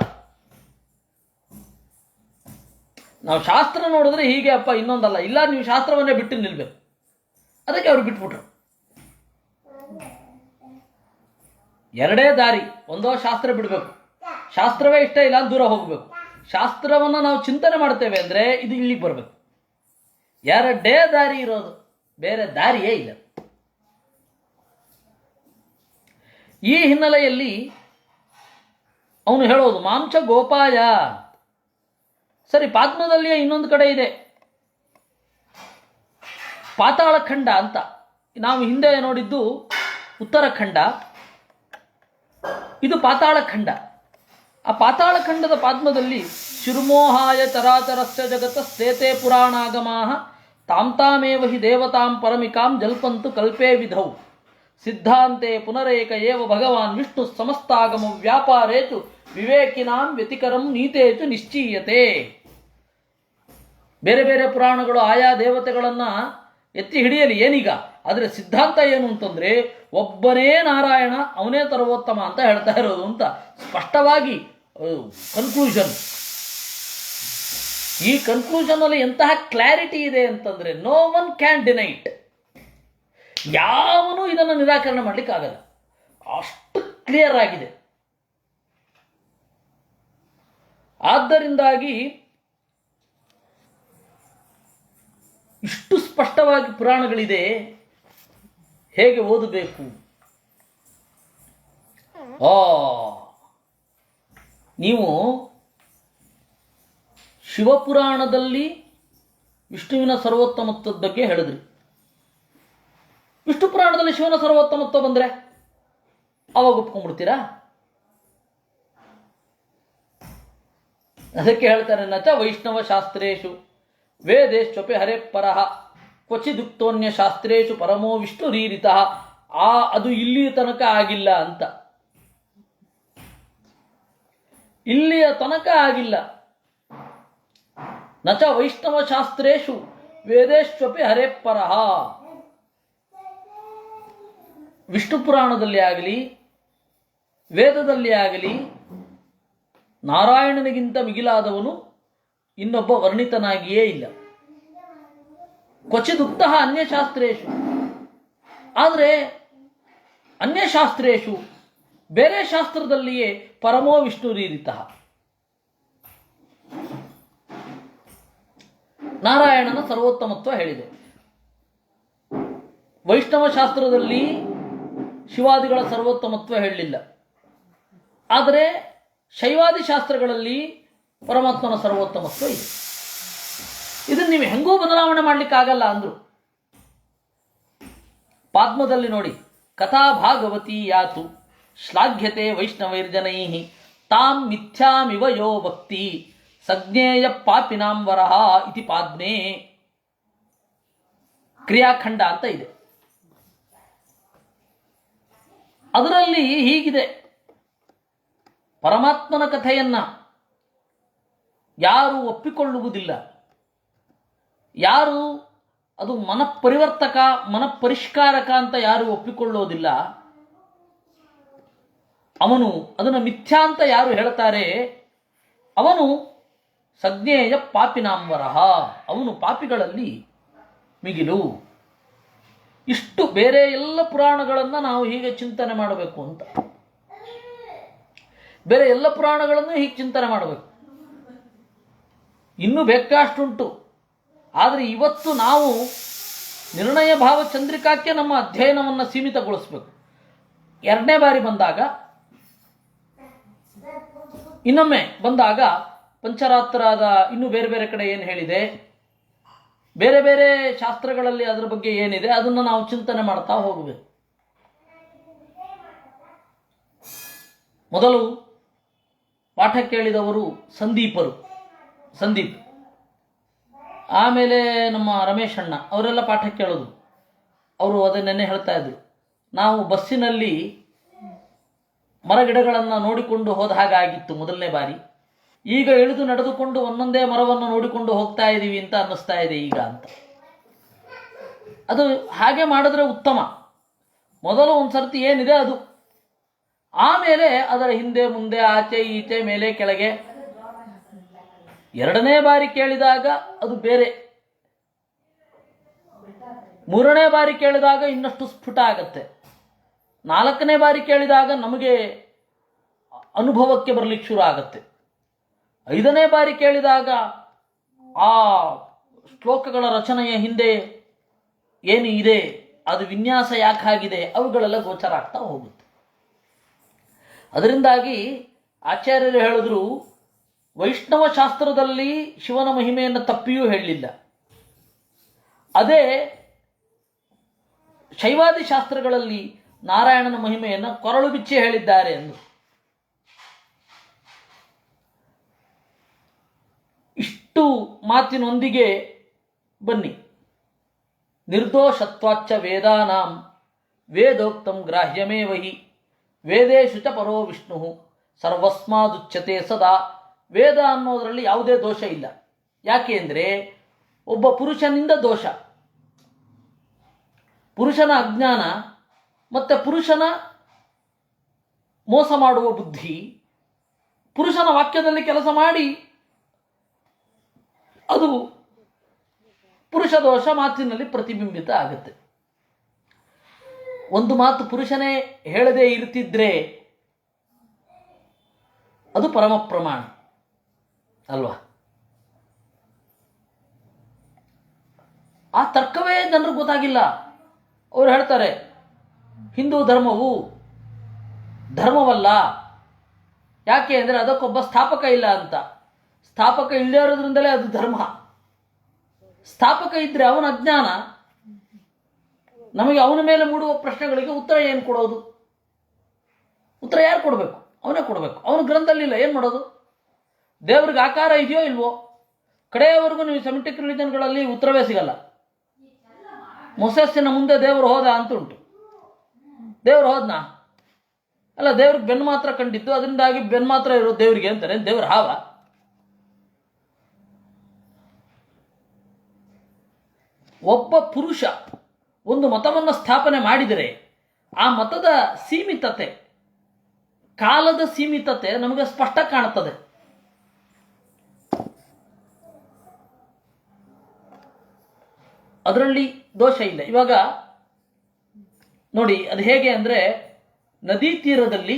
ನಾವು ಶಾಸ್ತ್ರ ನೋಡಿದ್ರೆ ಹೀಗೆ ಅಪ್ಪ, ಇನ್ನೊಂದಲ್ಲ, ಇಲ್ಲ ನೀವು ಶಾಸ್ತ್ರವನ್ನೇ ಬಿಟ್ಟು ನಿಲ್ಬೇಕು. ಅದಕ್ಕೆ ಅವರು ಬಿಟ್ಬಿಟ್ರು. ಎರಡೇ ದಾರಿ, ಒಂದೋ ಶಾಸ್ತ್ರ ಬಿಡಬೇಕು, ಶಾಸ್ತ್ರವೇ ಇಷ್ಟ ಇಲ್ಲ ದೂರ ಹೋಗಬೇಕು. ಶಾಸ್ತ್ರವನ್ನು ನಾವು ಚಿಂತನೆ ಮಾಡ್ತೇವೆ ಅಂದರೆ ಇದು ಇಲ್ಲಿಗೆ ಬರಬೇಕು. ಎರಡೇ ದಾರಿ ಇರೋದು, ಬೇರೆ ದಾರಿಯೇ ಇಲ್ಲ. ಈ ಹಿನ್ನೆಲೆಯಲ್ಲಿ ಅವನು ಹೇಳೋದು ಮಾಂಸ ಗೋಪಾಯ. ಸರಿ, ಪಾದ್ಮದಲ್ಲಿಯೇ ಇನ್ನೊಂದು ಕಡೆ ಇದೆ, ಪಾತಾಳಖಂಡ ಅಂತ. ನಾವು ಹಿಂದೆ ನೋಡಿದ್ದು ಉತ್ತರಾಖಂಡ, ಇದು ಪಾತಾಳಖಂಡ. ಆ ಪಾತಾಳಖಂಡದ ಪಾದ್ಮದಲ್ಲಿ ಶಿರ್ಮೋಹಾಯ ಚರಾಚರಸ್ಯ ಜಗತ ಸ್ಥೇತೆ ಪುರಾಣಾಗಮಾಹ ತಾಂ ತಾಮೇವ ಹಿ ದೇವತಾಂ ಪರಮಿಕಾಂ ಜಲ್ಪಂತು ಕಲ್ಪೇ ವಿಧೌ ಸಿದ್ಧಾಂತೆ ಪುನರೇಕ ಏವ ಭಗವಾನ್ ವಿಷ್ಣು ಸಮಸ್ತಾಗಮ ವ್ಯಾಪಾರೇಚು ವಿವೇಕಿನಾಂ ವ್ಯತಿಕರಂ ನೀತೇಚು ನಿಶ್ಚೀಯತೆ. ಬೇರೆ ಬೇರೆ ಪುರಾಣಗಳು ಆಯಾ ದೇವತೆಗಳನ್ನು ಎತ್ತಿ ಹಿಡಿಯಲಿ ಏನೀಗ, ಆದರೆ ಸಿದ್ಧಾಂತ ಏನು ಅಂತಂದರೆ ಒಬ್ಬನೇ ನಾರಾಯಣ, ಅವನೇ ಸರ್ವೋತ್ತಮ ಅಂತ ಹೇಳ್ತಾ ಇರೋದು ಅಂತ ಸ್ಪಷ್ಟವಾಗಿ ಕನ್ಕ್ಲೂಷನ್. ಈ ಕನ್ಕ್ಲೂಷನಲ್ಲಿ ಎಂತಹ ಕ್ಲಾರಿಟಿ ಇದೆ ಅಂತಂದರೆ no one can deny it. ಯಾವನೂ ಇದನ್ನು ನಿರಾಕರಣೆ ಮಾಡಲಿಕ್ಕಾಗಲ್ಲ, ಅಷ್ಟು ಕ್ಲಿಯರ್ ಆಗಿದೆ. ಆದ್ದರಿಂದಾಗಿ ಇಷ್ಟು ಸ್ಪಷ್ಟವಾಗಿ ಪುರಾಣಗಳಿದೆ, ಹೇಗೆ ಓದಬೇಕು? ನೀವು ಶಿವಪುರಾಣದಲ್ಲಿ ವಿಷ್ಣುವಿನ ಸರ್ವೋತ್ತಮತ್ವದ ಬಗ್ಗೆ ಹೇಳಿದ್ರಿ. ವಿಷ್ಣು ಪುರಾಣದಲ್ಲಿ ಶಿವನ ಸರ್ವೋತ್ತಮತ್ವ ಬಂದರೆ ಅವಾಗ ಒಪ್ಕೊಂಡ್ಬಿಡ್ತೀರಾ? ಅದಕ್ಕೆ ಹೇಳ್ತಾರೆ, ನಚ ವೈಷ್ಣವ ಶಾಸ್ತ್ರೇಶು ವೇದೇಶ್ವಪಿ ಹರೇ ಪರಃ ಕ್ವಚಿದುಕ್ತೋನ್ಯ ಶಾಸ್ತ್ರೇಶು ಪರಮೋ ವಿಷ್ಣುರೀರಿತಃ. ಅದು ಇಲ್ಲಿಯ ತನಕ ಆಗಿಲ್ಲ ಅಂತ, ಇಲ್ಲಿಯ ತನಕ ಆಗಿಲ್ಲ. ನಚ ವೈಷ್ಣವ ಶಾಸ್ತ್ರೇಶು ವೇದೇಶ್ವಪಿ ಹರೇ ಪರಃ. ವಿಷ್ಣು ಪುರಾಣದಲ್ಲಿ ಆಗಲಿ ವೇದದಲ್ಲಿ ಆಗಲಿ ನಾರಾಯಣನಿಗಿಂತ ಮಿಗಿಲಾದವನು ಇನ್ನೊಬ್ಬ ವರ್ಣಿತನಾಗಿಯೇ ಇಲ್ಲ. ಕ್ವಚಿದುಕ್ತ ಅನ್ಯಶಾಸ್ತ್ರೇಶು, ಆದರೆ ಅನ್ಯಶಾಸ್ತ್ರೇಶು ಬೇರೆ ಶಾಸ್ತ್ರದಲ್ಲಿಯೇ ಪರಮೋ ವಿಷ್ಣುರೀರಿತಃ, ನಾರಾಯಣನ ಸರ್ವೋತ್ತಮತ್ವ ಹೇಳಿದೆ. ವೈಷ್ಣವ ಶಾಸ್ತ್ರದಲ್ಲಿ ಶಿವಾದಿಗಳ ಸರ್ವೋತ್ತಮತ್ವ ಹೇಳಲಿಲ್ಲ. ಆದರೆ ಶೈವಾದಿ ಶಾಸ್ತ್ರಗಳಲ್ಲಿ ಪರಮಾತ್ಮನ ಸರ್ವೋತ್ತಮತ್ವ ಇದೆ. ಇದನ್ನು ನೀವು ಹೆಂಗೂ ಬದಲಾವಣೆ ಮಾಡಲಿಕ್ಕಾಗಲ್ಲ ಅಂದರು. ಪಾದ್ಮದಲ್ಲಿ ನೋಡಿ, ಕಥಾ ಭಾಗವತಿ ಯಾತು ಶ್ಲಾಘ್ಯತೆ ವೈಷ್ಣವೈರ್ಜನೈ ತಾಂ ಮಿಥ್ಯಾಮಿವ ಯೋ ಭಕ್ತಿ ಸಜ್ಞೇಯ ಪಾಪಿನಾಂ ವರಹ ಇತಿ ಪಾದ್ಮೇ. ಕ್ರಿಯಾಖಂಡ ಅಂತ ಇದೆ. ಅದರಲ್ಲಿ ಹೀಗಿದೆ, ಪರಮಾತ್ಮನ ಕಥೆಯನ್ನ ಯಾರು ಒಪ್ಪಿಕೊಳ್ಳುವುದಿಲ್ಲ, ಯಾರು ಅದು ಮನಃಪರಿವರ್ತಕ ಮನಃಪರಿಷ್ಕಾರಕ ಅಂತ ಯಾರು ಒಪ್ಪಿಕೊಳ್ಳೋದಿಲ್ಲ, ಅವನು ಅದನ್ನು ಮಿಥ್ಯಾ ಅಂತ ಯಾರು ಹೇಳ್ತಾರೆ, ಅವನು ಸಜ್ಞೇಯ ಪಾಪಿನಾಂಬರಹ, ಅವನು ಪಾಪಿಗಳಲ್ಲಿ ಮಿಗಿಲು. ಇಷ್ಟು ಬೇರೆ ಎಲ್ಲ ಪುರಾಣಗಳನ್ನು ನಾವು ಹೀಗೆ ಚಿಂತನೆ ಮಾಡಬೇಕು ಅಂತ, ಬೇರೆ ಎಲ್ಲ ಪುರಾಣಗಳನ್ನು ಹೀಗೆ ಚಿಂತನೆ ಮಾಡಬೇಕು. ಇನ್ನೂ ಬೇಕಾಷ್ಟುಂಟು. ಆದರೆ ಇವತ್ತು ನಾವು ನಿರ್ಣಯ ಭಾವ ಚಂದ್ರಿಕಾಕ್ಕೆ ನಮ್ಮ ಅಧ್ಯಯನವನ್ನು ಸೀಮಿತಗೊಳಿಸಬೇಕು. ಎರಡನೇ ಬಾರಿ ಬಂದಾಗ, ಇನ್ನೊಮ್ಮೆ ಬಂದಾಗ ಪಂಚರಾತ್ರಾದ ಇನ್ನೂ ಬೇರೆ ಬೇರೆ ಕಡೆ ಏನು ಹೇಳಿದೆ, ಬೇರೆ ಬೇರೆ ಶಾಸ್ತ್ರಗಳಲ್ಲಿ ಅದರ ಬಗ್ಗೆ ಏನಿದೆ ಅದನ್ನು ನಾವು ಚಿಂತನೆ ಮಾಡ್ತಾ ಹೋಗಬೇಕು. ಮೊದಲು ಪಾಠ ಕೇಳಿದವರು ಸಂದೀಪ್, ಆಮೇಲೆ ನಮ್ಮ ರಮೇಶ್ ಅಣ್ಣ ಅವರೆಲ್ಲ ಪಾಠ ಕೇಳೋದು. ಅವರು ಅದನ್ನೆನ್ನೆ ಹೇಳ್ತಾ ಇದ್ರು, ನಾವು ಬಸ್ಸಿನಲ್ಲಿ ಮರಗಿಡಗಳನ್ನು ನೋಡಿಕೊಂಡು ಹೋದ ಹಾಗಾಗಿತ್ತು ಮೊದಲನೇ ಬಾರಿ, ಈಗ ಇಳಿದು ನಡೆದುಕೊಂಡು ಒಂದೊಂದೇ ಮರವನ್ನು ನೋಡಿಕೊಂಡು ಹೋಗ್ತಾ ಇದ್ದೀವಿ ಅಂತ ಅನ್ನಿಸ್ತಾ ಇದೆ ಈಗ ಅಂತ. ಅದು ಹಾಗೆ ಮಾಡಿದ್ರೆ ಉತ್ತಮ. ಮೊದಲು ಒಂದು ಸರ್ತಿ ಏನಿದೆ ಅದು, ಆಮೇಲೆ ಅದರ ಹಿಂದೆ ಮುಂದೆ ಆಚೆ ಈಚೆ ಮೇಲೆ ಕೆಳಗೆ. ಎರಡನೇ ಬಾರಿ ಕೇಳಿದಾಗ ಅದು ಬೇರೆ, ಮೂರನೇ ಬಾರಿ ಕೇಳಿದಾಗ ಇನ್ನಷ್ಟು ಸ್ಫುಟ ಆಗತ್ತೆ, ನಾಲ್ಕನೇ ಬಾರಿ ಕೇಳಿದಾಗ ನಮಗೆ ಅನುಭವಕ್ಕೆ ಬರಲಿಕ್ಕೆ ಶುರು ಆಗತ್ತೆ, ಐದನೇ ಬಾರಿ ಕೇಳಿದಾಗ ಆ ಶ್ಲೋಕಗಳ ರಚನೆಯ ಹಿಂದೆ ಏನು ಇದೆ, ಅದು ವಿನ್ಯಾಸ ಯಾಕೆ ಆಗಿದೆ, ಅವುಗಳೆಲ್ಲ ಗೋಚರ ಆಗ್ತಾ ಹೋಗುತ್ತೆ. ಅದರಿಂದಾಗಿ ಆಚಾರ್ಯರು ಹೇಳಿದ್ರು, ವೈಷ್ಣವ ಶಾಸ್ತ್ರದಲ್ಲಿ ಶಿವನ ಮಹಿಮೆಯನ್ನು ತಪ್ಪಿಯೂ ಹೇಳಲಿಲ್ಲ, ಅದೇ ಶೈವಾದಿ ಶಾಸ್ತ್ರಗಳಲ್ಲಿ ನಾರಾಯಣನ ಮಹಿಮೆಯನ್ನು ಕೊರಳು ಬಿಚ್ಚಿ ಹೇಳಿದ್ದಾರೆ ಎಂದು. ಇಷ್ಟು ಮಾತಿನೊಂದಿಗೆ ಬನ್ನಿ. ನಿರ್ದೋಷತ್ವಾಚ್ಚ ವೇದಾನಾಂ ವೇದೋಕ್ತಂ ಗ್ರಾಹ್ಯಮೇವಹಿ ವೇದೇಶು ಚ ಪರೋ ವಿಷ್ಣು ಸರ್ವಸ್ಮಾದುಚ್ಯತೆ ಸದಾ. ವೇದ ಅನ್ನೋದರಲ್ಲಿ ಯಾವುದೇ ದೋಷ ಇಲ್ಲ. ಯಾಕೆ ಅಂದರೆ ಒಬ್ಬ ಪುರುಷನಿಂದ ದೋಷ, ಪುರುಷನ ಅಜ್ಞಾನ ಮತ್ತು ಪುರುಷನ ಮೋಸ ಮಾಡುವ ಬುದ್ಧಿ, ಪುರುಷನ ವಾಕ್ಯದಲ್ಲಿ ಕೆಲಸ ಮಾಡಿ ಅದು ಪುರುಷ ದೋಷ ಮಾತಿನಲ್ಲಿ ಪ್ರತಿಬಿಂಬಿತ ಆಗುತ್ತೆ. ಒಂದು ಮಾತು ಪುರುಷನೇ ಹೇಳದೇ ಇರ್ತಿದ್ರೆ ಅದು ಪರಮ ಪ್ರಮಾಣ ಅಲ್ವಾ? ಆ ತರ್ಕವೇ ಜನರಿಗೆ ಗೊತ್ತಾಗಿಲ್ಲ. ಅವರು ಹೇಳ್ತಾರೆ ಹಿಂದೂ ಧರ್ಮವು ಧರ್ಮವಲ್ಲ, ಯಾಕೆ ಅಂದರೆ ಅದಕ್ಕೊಬ್ಬ ಸ್ಥಾಪಕ ಇಲ್ಲ ಅಂತ. ಸ್ಥಾಪಕ ಇಲ್ಲದೇ ಇರೋದ್ರಿಂದಲೇ ಅದು ಧರ್ಮ. ಸ್ಥಾಪಕ ಇದ್ರೆ ಅವನ ಅಜ್ಞಾನ, ನಮಗೆ ಅವನ ಮೇಲೆ ಮೂಡುವ ಪ್ರಶ್ನೆಗಳಿಗೆ ಉತ್ತರ ಏನು ಕೊಡೋದು? ಉತ್ತರ ಯಾರು ಕೊಡಬೇಕು? ಅವನೇ ಕೊಡಬೇಕು. ಅವನ ಗ್ರಂಥದಲ್ಲಿಲ್ಲ, ಏನು ಮಾಡೋದು? ದೇವ್ರಿಗೆ ಆಕಾರ ಇದೆಯೋ ಇಲ್ವೋ? ಕಡೆಯವರೆಗೂ ನೀವು ಸೆಮಿಟಿಕ್ ರಿಲಿಜನ್ಗಳಲ್ಲಿ ಉತ್ತರವೇ ಸಿಗಲ್ಲ. ಮೊಸೆಸ್ಸಿನ ಮುಂದೆ ದೇವರು ಹೋದ ಅಂತ ಉಂಟು. ದೇವರು ಹೋದ್ನಾ? ಅಲ್ಲ, ದೇವ್ರಿಗೆ ಬೆನ್ನು ಮಾತ್ರ ಕಂಡಿತ್ತು, ಅದರಿಂದಾಗಿ ಬೆನ್ನು ಮಾತ್ರ ಇರೋದು ದೇವರಿಗೆ ಅಂತಾರೆ. ದೇವ್ರ ಹಾವ? ಒಬ್ಬ ಪುರುಷ ಒಂದು ಮತವನ್ನು ಸ್ಥಾಪನೆ ಮಾಡಿದರೆ ಆ ಮತದ ಸೀಮಿತತೆ, ಕಾಲದ ಸೀಮಿತತೆ ನಮಗೆ ಸ್ಪಷ್ಟ ಕಾಣುತ್ತದೆ. ಅದರಲ್ಲಿ ದೋಷ ಇಲ್ಲ. ಇವಾಗ ನೋಡಿ, ಅದು ಹೇಗೆ ಅಂದರೆ, ನದಿ ತೀರದಲ್ಲಿ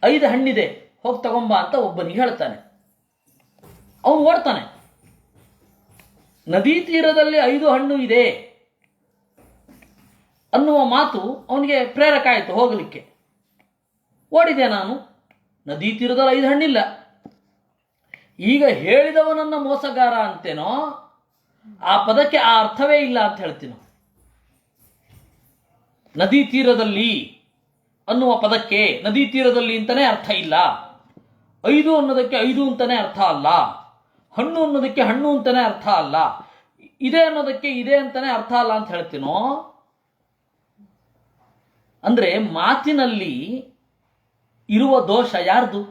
5 ಹಣ್ಣಿದೆ, ಹೋಗಿ ತಗೊಂಬ ಅಂತ ಒಬ್ಬನಿಗೆ ಹೇಳ್ತಾನೆ. ಅವನು ಓಡ್ತಾನೆ. ನದಿ ತೀರದಲ್ಲಿ 5 ಹಣ್ಣು ಇದೆ ಅನ್ನುವ ಮಾತು ಅವನಿಗೆ ಪ್ರೇರಕ ಆಯಿತು ಹೋಗಲಿಕ್ಕೆ. ಓಡಿದೆ ನಾನು, ನದಿ ತೀರದಲ್ಲಿ 5 ಹಣ್ಣಿಲ್ಲ. ಈಗ ಹೇಳಿದವನನ್ನ ಮೋಸಗಾರ ಅಂತೇನೋ, ಆ ಪದಕ್ಕೆ ಆ ಅರ್ಥವೇ ಇಲ್ಲ ಅಂತ ಹೇಳ್ತೀನೋ. ನದಿ ತೀರದಲ್ಲಿ ಅನ್ನುವ ಪದಕ್ಕೆ ನದಿ ತೀರದಲ್ಲಿ ಅಂತಾನೆ ಅರ್ಥ ಇಲ್ಲ, 5 ಅನ್ನೋದಕ್ಕೆ 5 ಅಂತಾನೆ ಅರ್ಥ ಅಲ್ಲ, ಹಣ್ಣು ಅನ್ನೋದಕ್ಕೆ ಹಣ್ಣು ಅಂತಾನೆ ಅರ್ಥ ಅಲ್ಲ, ಇದೆ ಅನ್ನೋದಕ್ಕೆ ಇದೆ ಅಂತಾನೆ ಅರ್ಥ ಅಲ್ಲ ಅಂತ ಹೇಳ್ತೀನೋ. ಅಂದ್ರೆ ಮಾತಿನಲ್ಲಿ ಇರುವ ದೋಷ ಯಾರ್ದು?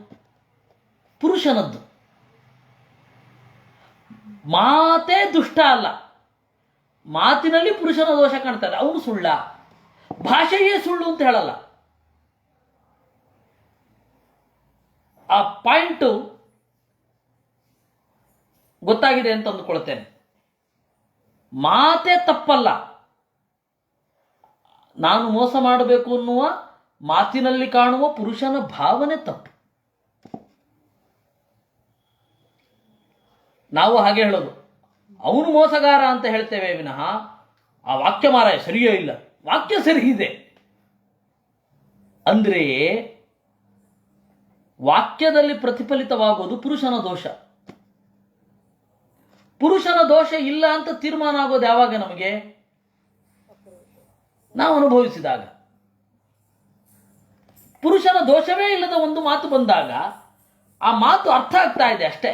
ಪುರುಷನದ್ದು. ಮಾತೇ ದುಷ್ಟ ಅಲ್ಲ, ಮಾತಿನಲ್ಲಿ ಪುರುಷನ ದೋಷ ಕಾಣ್ತದೆ, ಅವನು ಸುಳ್ಳ. ಭಾಷೆಯೇ ಸುಳ್ಳು ಅಂತ ಹೇಳಲ್ಲ. ಆ ಪಾಯಿಂಟು ಗೊತ್ತಾಗಿದೆ ಅಂತ ಅಂದುಕೊಳ್ತೇನೆ. ಮಾತೇ ತಪ್ಪಲ್ಲ, ನಾನು ಮೋಸ ಮಾಡಬೇಕು ಅನ್ನುವ ಮಾತಿನಲ್ಲಿ ಕಾಣುವ ಪುರುಷನ ಭಾವನೆ ತಪ್ಪು. ನಾವು ಹಾಗೆ ಹೇಳೋದು, ಅವನು ಮೋಸಗಾರ ಅಂತ ಹೇಳ್ತೇವೆ ವಿನಃ ಆ ವಾಕ್ಯ ಮಾರಾಯ ಸರಿಯೇ ಇಲ್ಲ. ವಾಕ್ಯ ಸರಿ ಇದೆ ಅಂದ್ರೆ ವಾಕ್ಯದಲ್ಲಿ ಪ್ರತಿಫಲಿತವಾಗುವುದು ಪುರುಷನ ದೋಷ. ಪುರುಷನ ದೋಷ ಇಲ್ಲ ಅಂತ ತೀರ್ಮಾನ ಆಗೋದು ಯಾವಾಗ? ನಮಗೆ ನಾವು ಅನುಭವಿಸಿದಾಗ. ಪುರುಷನ ದೋಷವೇ ಇಲ್ಲದ ಒಂದು ಮಾತು ಬಂದಾಗ ಆ ಮಾತು ಅರ್ಥ ಆಗ್ತಾ ಇದೆ ಅಷ್ಟೇ.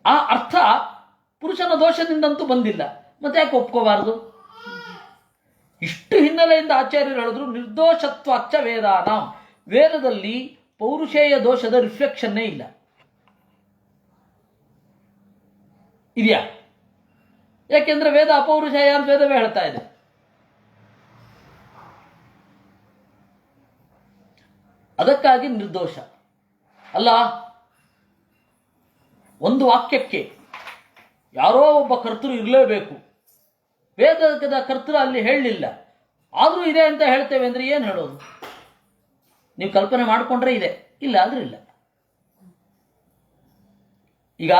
ಆ ಅರ್ಥ ಪುರುಷನ ದೋಷದಿಂದಂತೂ ಬಂದಿಲ್ಲ, ಮತ್ತೆ ಯಾಕೆ ಒಪ್ಕೋಬಾರದು? ಇಷ್ಟು ಹಿನ್ನೆಲೆಯಿಂದ ಆಚಾರ್ಯರು ಹೇಳಿದ್ರು, ನಿರ್ದೋಷತ್ವಾಚ್ಚ ವೇದಾನಾಂ, ವೇದದಲ್ಲಿ ಪೌರುಷೇಯ ದೋಷದ ರಿಫ್ಲೆಕ್ಷನ್ನೇ ಇಲ್ಲ. ಇದೆಯಾ? ಯಾಕೆಂದ್ರೆ ವೇದ ಅಪೌರುಷೇಯ ಅಂತ ವೇದವೇ ಹೇಳ್ತಾ ಇದೆ. ಅದಕ್ಕಾಗಿ ನಿರ್ದೋಷ ಅಲ್ಲ. ಒಂದು ವಾಕ್ಯಕ್ಕೆ ಯಾರೋ ಒಬ್ಬ ಕರ್ತೃ ಇರಲೇಬೇಕು, ವೇದದ ಕರ್ತೃ ಅಲ್ಲಿ ಹೇಳಲಿಲ್ಲ, ಆದರೂ ಇದೆ ಅಂತ ಹೇಳ್ತೇವೆ ಅಂದ್ರೆ ಏನು ಹೇಳೋದು? ನೀವು ಕಲ್ಪನೆ ಮಾಡಿಕೊಂಡ್ರೆ ಇದೆ, ಇಲ್ಲ ಆದ್ರೂ ಇಲ್ಲ. ಈಗ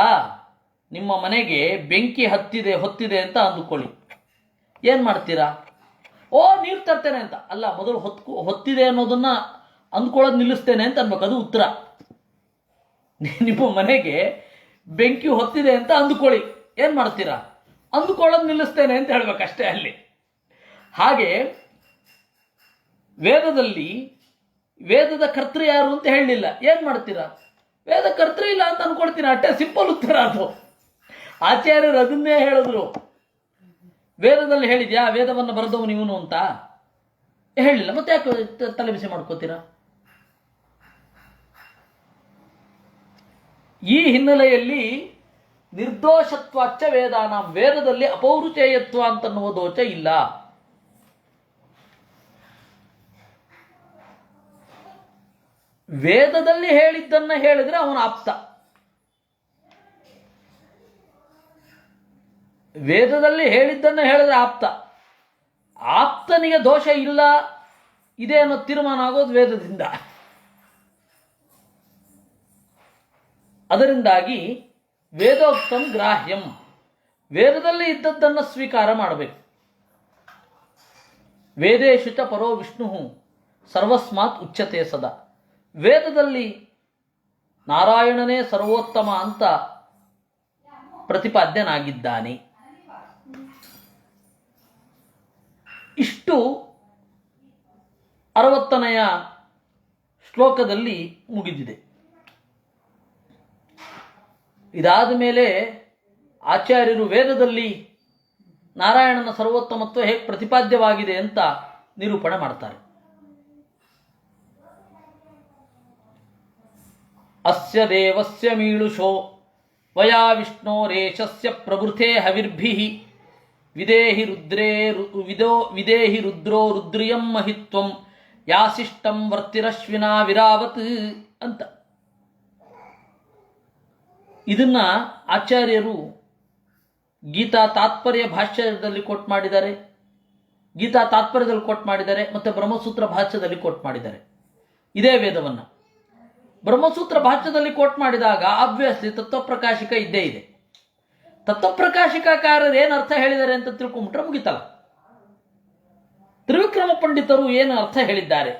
ನಿಮ್ಮ ಮನೆಗೆ ಬೆಂಕಿ ಹೊತ್ತಿದೆ ಅಂತ ಅಂದುಕೊಳ್ಳಿ, ಏನು ಮಾಡ್ತೀರಾ? ಓ ನೀರು ತರ್ತೇನೆ ಅಂತ ಅಲ್ಲ, ಮೊದಲು ಹೊತ್ತಿದೆ ಅನ್ನೋದನ್ನ ಅಂದ್ಕೊಳ್ಳೋದು ನಿಲ್ಲಿಸ್ತೇನೆ ಅಂತ ಅನ್ಬೇಕು, ಅದು ಉತ್ತರ. ನಿಮ್ಮ ಮನೆಗೆ ಬೆಂಕಿ ಹೊತ್ತಿದೆ ಅಂತ ಅಂದುಕೊಳ್ಳಿ, ಏನು ಮಾಡ್ತೀರಾ? ಅಂದುಕೊಳ್ಳೋದು ನಿಲ್ಲಿಸ್ತೇನೆ ಅಂತ ಹೇಳ್ಬೇಕಷ್ಟೇ ಅಲ್ಲಿ. ಹಾಗೆ ವೇದದಲ್ಲಿ ವೇದದ ಕರ್ತೃ ಯಾರು ಅಂತ ಹೇಳಲಿಲ್ಲ, ಏನು ಮಾಡ್ತೀರಾ? ವೇದ ಕರ್ತೃ ಇಲ್ಲ ಅಂತ ಅನ್ಕೊಳ್ತೀರಾ, ಅಷ್ಟೇ ಸಿಂಪಲ್ ಉತ್ತರ ಅದು. ಆಚಾರ್ಯರು ಅದನ್ನೇ ಹೇಳಿದ್ರು. ವೇದದಲ್ಲಿ ಹೇಳಿದ್ಯಾ ವೇದವನ್ನು ಬರೆದವನು ಇವನು ಅಂತ? ಹೇಳಿಲ್ಲ, ಮತ್ತೆ ಯಾಕೆ ತಲೆ ಬಿಸಿ ಮಾಡ್ಕೋತೀರಾ? ಈ ಹಿನ್ನೆಲೆಯಲ್ಲಿ ನಿರ್ದೋಷತ್ವಾಚ್ಚ ವೇದಾನಾಂ, ವೇದದಲ್ಲಿ ಅಪೌರುಷೇಯತ್ವ ಅಂತನ್ನುವ ದೋಷ ಇಲ್ಲ. ವೇದದಲ್ಲಿ ಹೇಳಿದ್ದನ್ನ ಹೇಳಿದ್ರೆ ಅವನ ಆಪ್ತ. ವೇದದಲ್ಲಿ ಹೇಳಿದ್ದನ್ನ ಹೇಳಿದ್ರೆ ಆಪ್ತ. ಆಪ್ತನಿಗೆ ದೋಷ ಇಲ್ಲ ಇದೆ ಅನ್ನೋ ತೀರ್ಮಾನ ಆಗೋದು ವೇದದಿಂದ. ಅದರಿಂದಾಗಿ ವೇದೋಕ್ತಂ ಗ್ರಾಹ್ಯಂ, ವೇದದಲ್ಲಿ ಇದ್ದದ್ದನ್ನು ಸ್ವೀಕಾರ ಮಾಡಬೇಕು. ವೇದೇಶು ಚ ಪರೋ ವಿಷ್ಣು ಸರ್ವಸ್ಮಾತ್ ಉಚ್ಯತೆ ಸದಾ, ವೇದದಲ್ಲಿ ನಾರಾಯಣನೇ ಸರ್ವೋತ್ತಮ ಅಂತ ಪ್ರತಿಪಾದ್ಯನಾಗಿದ್ದಾನೆ. ಇಷ್ಟು 60ನೆಯ ಶ್ಲೋಕದಲ್ಲಿ ಮುಗಿದಿದೆ. ಇದಾದ ಮೇಲೆ ಆಚಾರ್ಯರು ವೇದದಲ್ಲಿ ನಾರಾಯಣನ ಸರ್ವೋತ್ತಮತ್ವ ಹೇಗೆ ಪ್ರತಿಪಾದ್ಯವಾಗಿದೆ ಅಂತ ನಿರೂಪಣೆ ಮಾಡ್ತಾರೆ. ಅಸ್ಯ ದೇವಸ್ಯ ಮೀಳುಷೋ ವಯಾ ವಿಷ್ಣೋರೇಶಸ್ಯ ಪ್ರಭೃತೆ ಹವಿರ್ಭಿಃ ವಿದೇಹಿ ರುದ್ರೋ ರುದ್ರಿಯಂ ಮಹಿತ್ವಂ ಯಾಸಿಷ್ಟಂ ವರ್ತಿರಶ್ವಿನಾ ವಿರಾವತ್ ಅಂತ. ಇದನ್ನ ಆಚಾರ್ಯರು ಗೀತಾ ತಾತ್ಪರ್ಯ ಭಾಷ್ಯದಲ್ಲಿ ಕೋಟ್ ಮಾಡಿದ್ದಾರೆ, ಗೀತಾ ತಾತ್ಪರ್ಯದಲ್ಲಿ ಕೋಟ್ ಮಾಡಿದ್ದಾರೆ, ಮತ್ತು ಬ್ರಹ್ಮಸೂತ್ರ ಭಾಷ್ಯದಲ್ಲಿ ಕೋಟ್ ಮಾಡಿದ್ದಾರೆ. ಇದೇ ವೇದವನ್ನು ಬ್ರಹ್ಮಸೂತ್ರ ಭಾಷ್ಯದಲ್ಲಿ ಕೋಟ್ ಮಾಡಿದಾಗ ಆಬ್ವಿಯಸ್ಲಿ ತತ್ವಪ್ರಕಾಶಿಕ ಇದ್ದೇ ಇದೆ. ತತ್ವಪ್ರಕಾಶಿಕಾಕಾರರು ಏನು ಅರ್ಥ ಹೇಳಿದ್ದಾರೆ ಅಂತ ತಿಳ್ಕೊಂಬಿಟ್ರೆ ಮುಗಿತಲ್ಲ. ತ್ರಿವಿಕ್ರಮ ಪಂಡಿತರು ಏನು ಅರ್ಥ ಹೇಳಿದ್ದಾರೆ,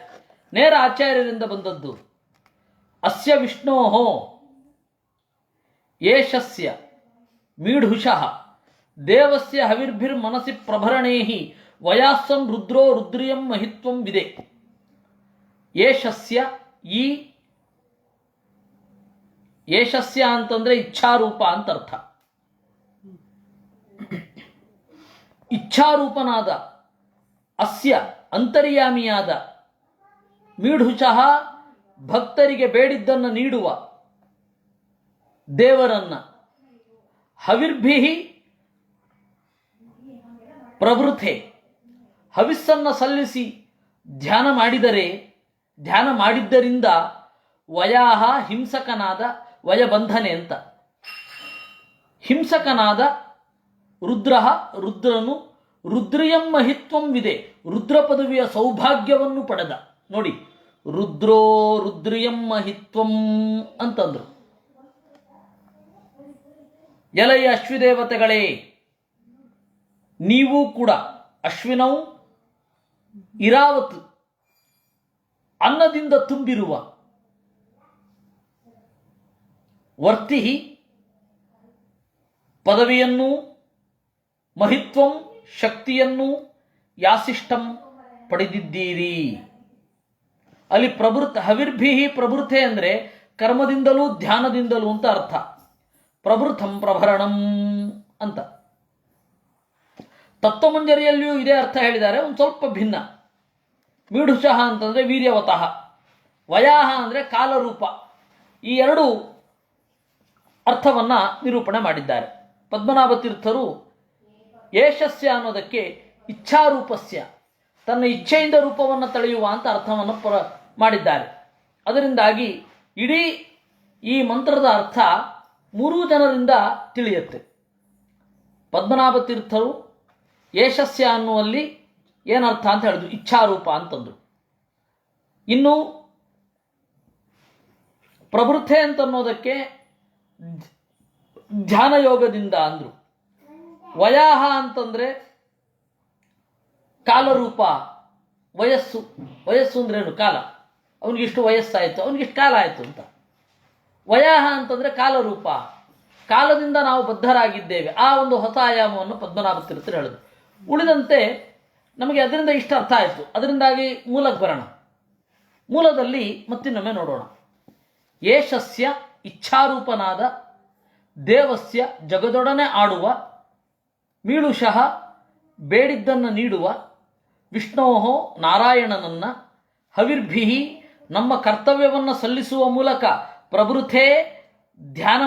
ನೇರ ಆಚಾರ್ಯರಿಂದ ಬಂದದ್ದು. ಅಸ್ಯ ವಿಷ್ಣೋಃ ಏಷಸ್ಯ ಮೀಢುಷಃ ದೇವಸ್ಯ ಹವಿರ್ಭಿರ್ಮನಸಿ ಪ್ರಭರಣೇಹಿ ವಯಾಸ್ಸನ್ ರುದ್ರೋ ರುದ್ರಿಯಂ ಮಹಿತ್ವಂ ವಿದೆ. ಏಷಸ್ಯ ಈ ಏಷಸ್ಯ ಅಂತಂದ್ರೆ ಇಚ್ಛಾರೂಪ ಅಂತ ಅರ್ಥ. ಇಚ್ಛಾರೂಪನಾದ ಅಸ್ಯ ಅಂತರ್ಯಾಮಿಯಾದ ಮೀಢುಷಃ ಭಕ್ತರಿಗೆ ಬೇಡಿದ್ದನ್ನು ನೀಡುವ ದೇವರನ್ನ ಹವಿರ್ಭಿಹಿ ಪ್ರವೃಥೆ ಹವಿಸ್ಸನ್ನು ಸಲ್ಲಿಸಿ ಧ್ಯಾನ ಮಾಡಿದ್ದರಿಂದ ವಯಾಹ ಹಿಂಸಕನಾದ ವಯಬಂಧನೆ ಅಂತ ಹಿಂಸಕನಾದ ರುದ್ರನು ರುದ್ರಿಯಂ ಮಹಿತ್ವಂ ವಿದೆ ರುದ್ರ ಪದವಿಯ ಸೌಭಾಗ್ಯವನ್ನು ಪಡೆದ. ನೋಡಿ, ರುದ್ರೋ ರುದ್ರಿಯಂ ಮಹಿತ್ವಂ ಅಂತಂದ್ರು. ಎಲೆಯ ಅಶ್ವಿದೇವತೆಗಳೇ, ನೀವು ಕೂಡ ಅಶ್ವಿನೌ ಇರಾವತ್ ಅನ್ನದಿಂದ ತುಂಬಿರುವ ವರ್ತಿ ಪದವಿಯನ್ನು ಮಹಿತ್ವಂ ಶಕ್ತಿಯನ್ನು ಯಾಸಿಷ್ಟಂ ಪಡೆದಿದ್ದೀರಿ. ಅಲ್ಲಿ ಹವಿರ್ಭಿಹಿ ಪ್ರವೃಥೆ ಅಂದರೆ ಕರ್ಮದಿಂದಲೂ ಧ್ಯಾನದಿಂದಲೂ ಅಂತ ಅರ್ಥ. ಪ್ರವೃಥಂ ಪ್ರಭರಣಂ ಅಂತ ತತ್ವಮಂಜರಿಯಲ್ಲಿಯೂ ಇದೇ ಅರ್ಥ ಹೇಳಿದ್ದಾರೆ, ಒಂದು ಸ್ವಲ್ಪ ಭಿನ್ನ. ಮೀಢುಷಃ ಅಂತಂದರೆ ವೀರ್ಯವತಃ, ವಯಾಹ ಅಂದರೆ ಕಾಲರೂಪ. ಈ ಎರಡು ಅರ್ಥವನ್ನು ನಿರೂಪಣೆ ಮಾಡಿದ್ದಾರೆ. ಪದ್ಮನಾಭ ತೀರ್ಥರು ಏಷಸ್ಯ ಅನ್ನೋದಕ್ಕೆ ಇಚ್ಛಾರೂಪಸ್ಯ, ತನ್ನ ಇಚ್ಛೆಯಿಂದ ರೂಪವನ್ನು ತಳೆಯುವ ಅಂತ ಅರ್ಥವನ್ನು ಮಾಡಿದ್ದಾರೆ. ಅದರಿಂದಾಗಿ ಇಡೀ ಈ ಮಂತ್ರದ ಅರ್ಥ 3 ಜನರಿಂದ ತಿಳಿಯುತ್ತೆ. ಪದ್ಮನಾಭ ತೀರ್ಥರು ಏಷಸ್ಯ ಅನ್ನುವಲ್ಲಿ ಏನರ್ಥ ಅಂತ ಹೇಳಿದ್ರು, ಇಚ್ಛಾರೂಪ ಅಂತಂದ್ರು. ಇನ್ನು ಪ್ರವೃಥೆ ಅಂತನ್ನೋದಕ್ಕೆ ಧ್ಯಾನ ಯೋಗದಿಂದ ಅಂದ್ರು. ವಯಾಹ ಅಂತಂದ್ರೆ ಕಾಲರೂಪ, ವಯಸ್ಸು ಅಂದ್ರೇನು? ಕಾಲ. ಅವನಿಗಿಷ್ಟು ವಯಸ್ಸಾಯಿತು, ಅವನಿಗಿಷ್ಟು ಕಾಲ ಆಯಿತು ಅಂತ. ವಯಾಹ ಅಂತಂದ್ರೆ ಕಾಲರೂಪ, ಕಾಲದಿಂದ ನಾವು ಬದ್ಧರಾಗಿದ್ದೇವೆ. ಆ ಒಂದು ಹೊಸ ಆಯಾಮವನ್ನು ಪದ್ಮನಾಭ ತೀರ್ಥರು ಹೇಳಿದ್ರು. ಉಳಿದಂತೆ ನಮಗೆ ಅದರಿಂದ ಇಷ್ಟ ಅರ್ಥ ಆಯಿತು. ಅದರಿಂದಾಗಿ ಮೂಲಕ್ಕೆ ಬರೋಣ. ಮೂಲದಲ್ಲಿ ಮತ್ತಿನ್ನೊಮ್ಮೆ ನೋಡೋಣ. ಏಷಸ್ಯ ಇಚ್ಛಾರೂಪನಾದ ದೇವಸ್ಯ ಜಗದೊಡನೆ ಆಡುವ ಮೀಳುಷಃ ಬೇಡಿದ್ದನ್ನು ನೀಡುವ ವಿಷ್ಣೋಃ ನಾರಾಯಣನನ್ನ ಹವಿರ್ಭಿಹಿ ನಮ್ಮ ಕರ್ತವ್ಯವನ್ನು ಸಲ್ಲಿಸುವ ಮೂಲಕ ಪ್ರವೃಥೆ ಧ್ಯಾನ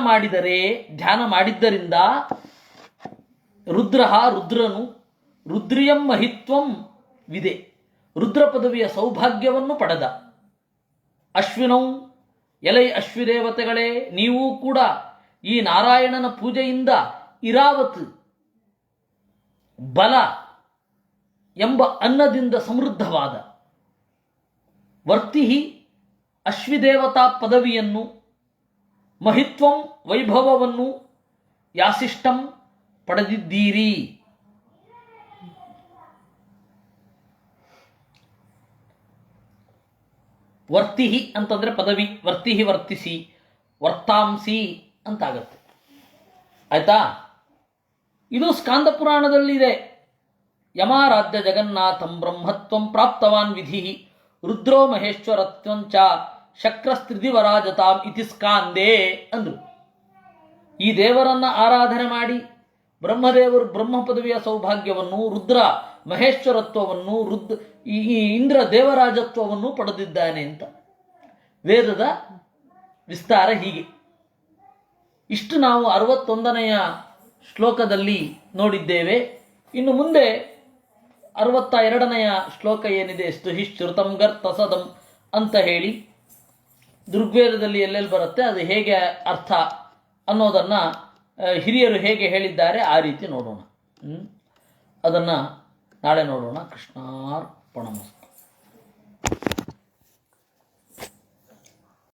ಮಾಡಿದ್ದರಿಂದ ರುದ್ರನು ರುದ್ರಿಯಂ ಮಹಿತ್ವಂ ವಿದೆ ರುದ್ರ ಪದವಿಯ ಸೌಭಾಗ್ಯವನ್ನು ಪಡೆದ. ಅಶ್ವಿನೌ ಎಲೈ ಅಶ್ವಿದೇವತೆಗಳೇ, ನೀವು ಕೂಡ ಈ ನಾರಾಯಣನ ಪೂಜೆಯಿಂದ ಇರಾವತ್ ಬಲ ಎಂಬ ಅನ್ನದಿಂದ ಸಮೃದ್ಧವಾದ ವರ್ತಿ ಅಶ್ವಿದೇವತಾ ಪದವಿಯನ್ನು ಮಹಿತ್ವಂ ವೈಭವವನ್ನು ಯಾಸಿಷ್ಟಂ ಪಡೆದಿದ್ದೀರಿ. ವರ್ತಿ ಅಂತಂದ್ರೆ ಪದವಿ, ವರ್ತಿಸಿ, ವರ್ತಾಂಸಿ ಅಂತಾಗತ್ತೆ. ಆಯ್ತಾ? ಇದು ಸ್ಕಾಂದ ಪುರಾಣದಲ್ಲಿ ಇದೆ. ಯಮಾರಾಧ್ಯ ಜಗನ್ನಾಥಂ ಬ್ರಹ್ಮತ್ವಂ ಪ್ರಾಪ್ತವಾನ್ ವಿಧಿ ರುದ್ರೋ ಮಹೇಶ್ವರತ್ವಂಚ ಶಕ್ರಸ್ತ್ರಿದಿವರಾಜತಾಂ ಇತಿ ಸ್ಕಾಂದೇ ಅಂದ್ರು. ಈ ದೇವರನ್ನ ಆರಾಧನೆ ಮಾಡಿ ಬ್ರಹ್ಮದೇವರು ಬ್ರಹ್ಮ ಪದವಿಯ ಸೌಭಾಗ್ಯವನ್ನು, ರುದ್ರ ಮಹೇಶ್ವರತ್ವವನ್ನು, ಈ ಇಂದ್ರ ದೇವರಾಜತ್ವವನ್ನು ಪಡೆದಿದ್ದಾನೆ ಅಂತ ವೇದದ ವಿಸ್ತಾರ ಹೀಗೆ. ಇಷ್ಟು ನಾವು 61ನೆಯ ಶ್ಲೋಕದಲ್ಲಿ ನೋಡಿದ್ದೇವೆ. ಇನ್ನು ಮುಂದೆ 62ನೆಯ ಶ್ಲೋಕ ಏನಿದೆ, ಸ್ತುಹಿಶ್ರುತಂ ಗರ್ತಸದಂ ಅಂತ ಹೇಳಿ ಋಗ್ವೇದದಲ್ಲಿ ಎಲ್ಲೆಲ್ಲಿ ಬರುತ್ತೆ, ಅದು ಹೇಗೆ ಅರ್ಥ ಅನ್ನೋದನ್ನು ಹಿರಿಯರು ಹೇಗೆ ಹೇಳಿದ್ದಾರೆ ಆ ರೀತಿ ನೋಡೋಣ. ಅದನ್ನು ನಾಳೆ ನೋಡೋಣ. ಕೃಷ್ಣಾರ್ಪಣಮಸ್ತು.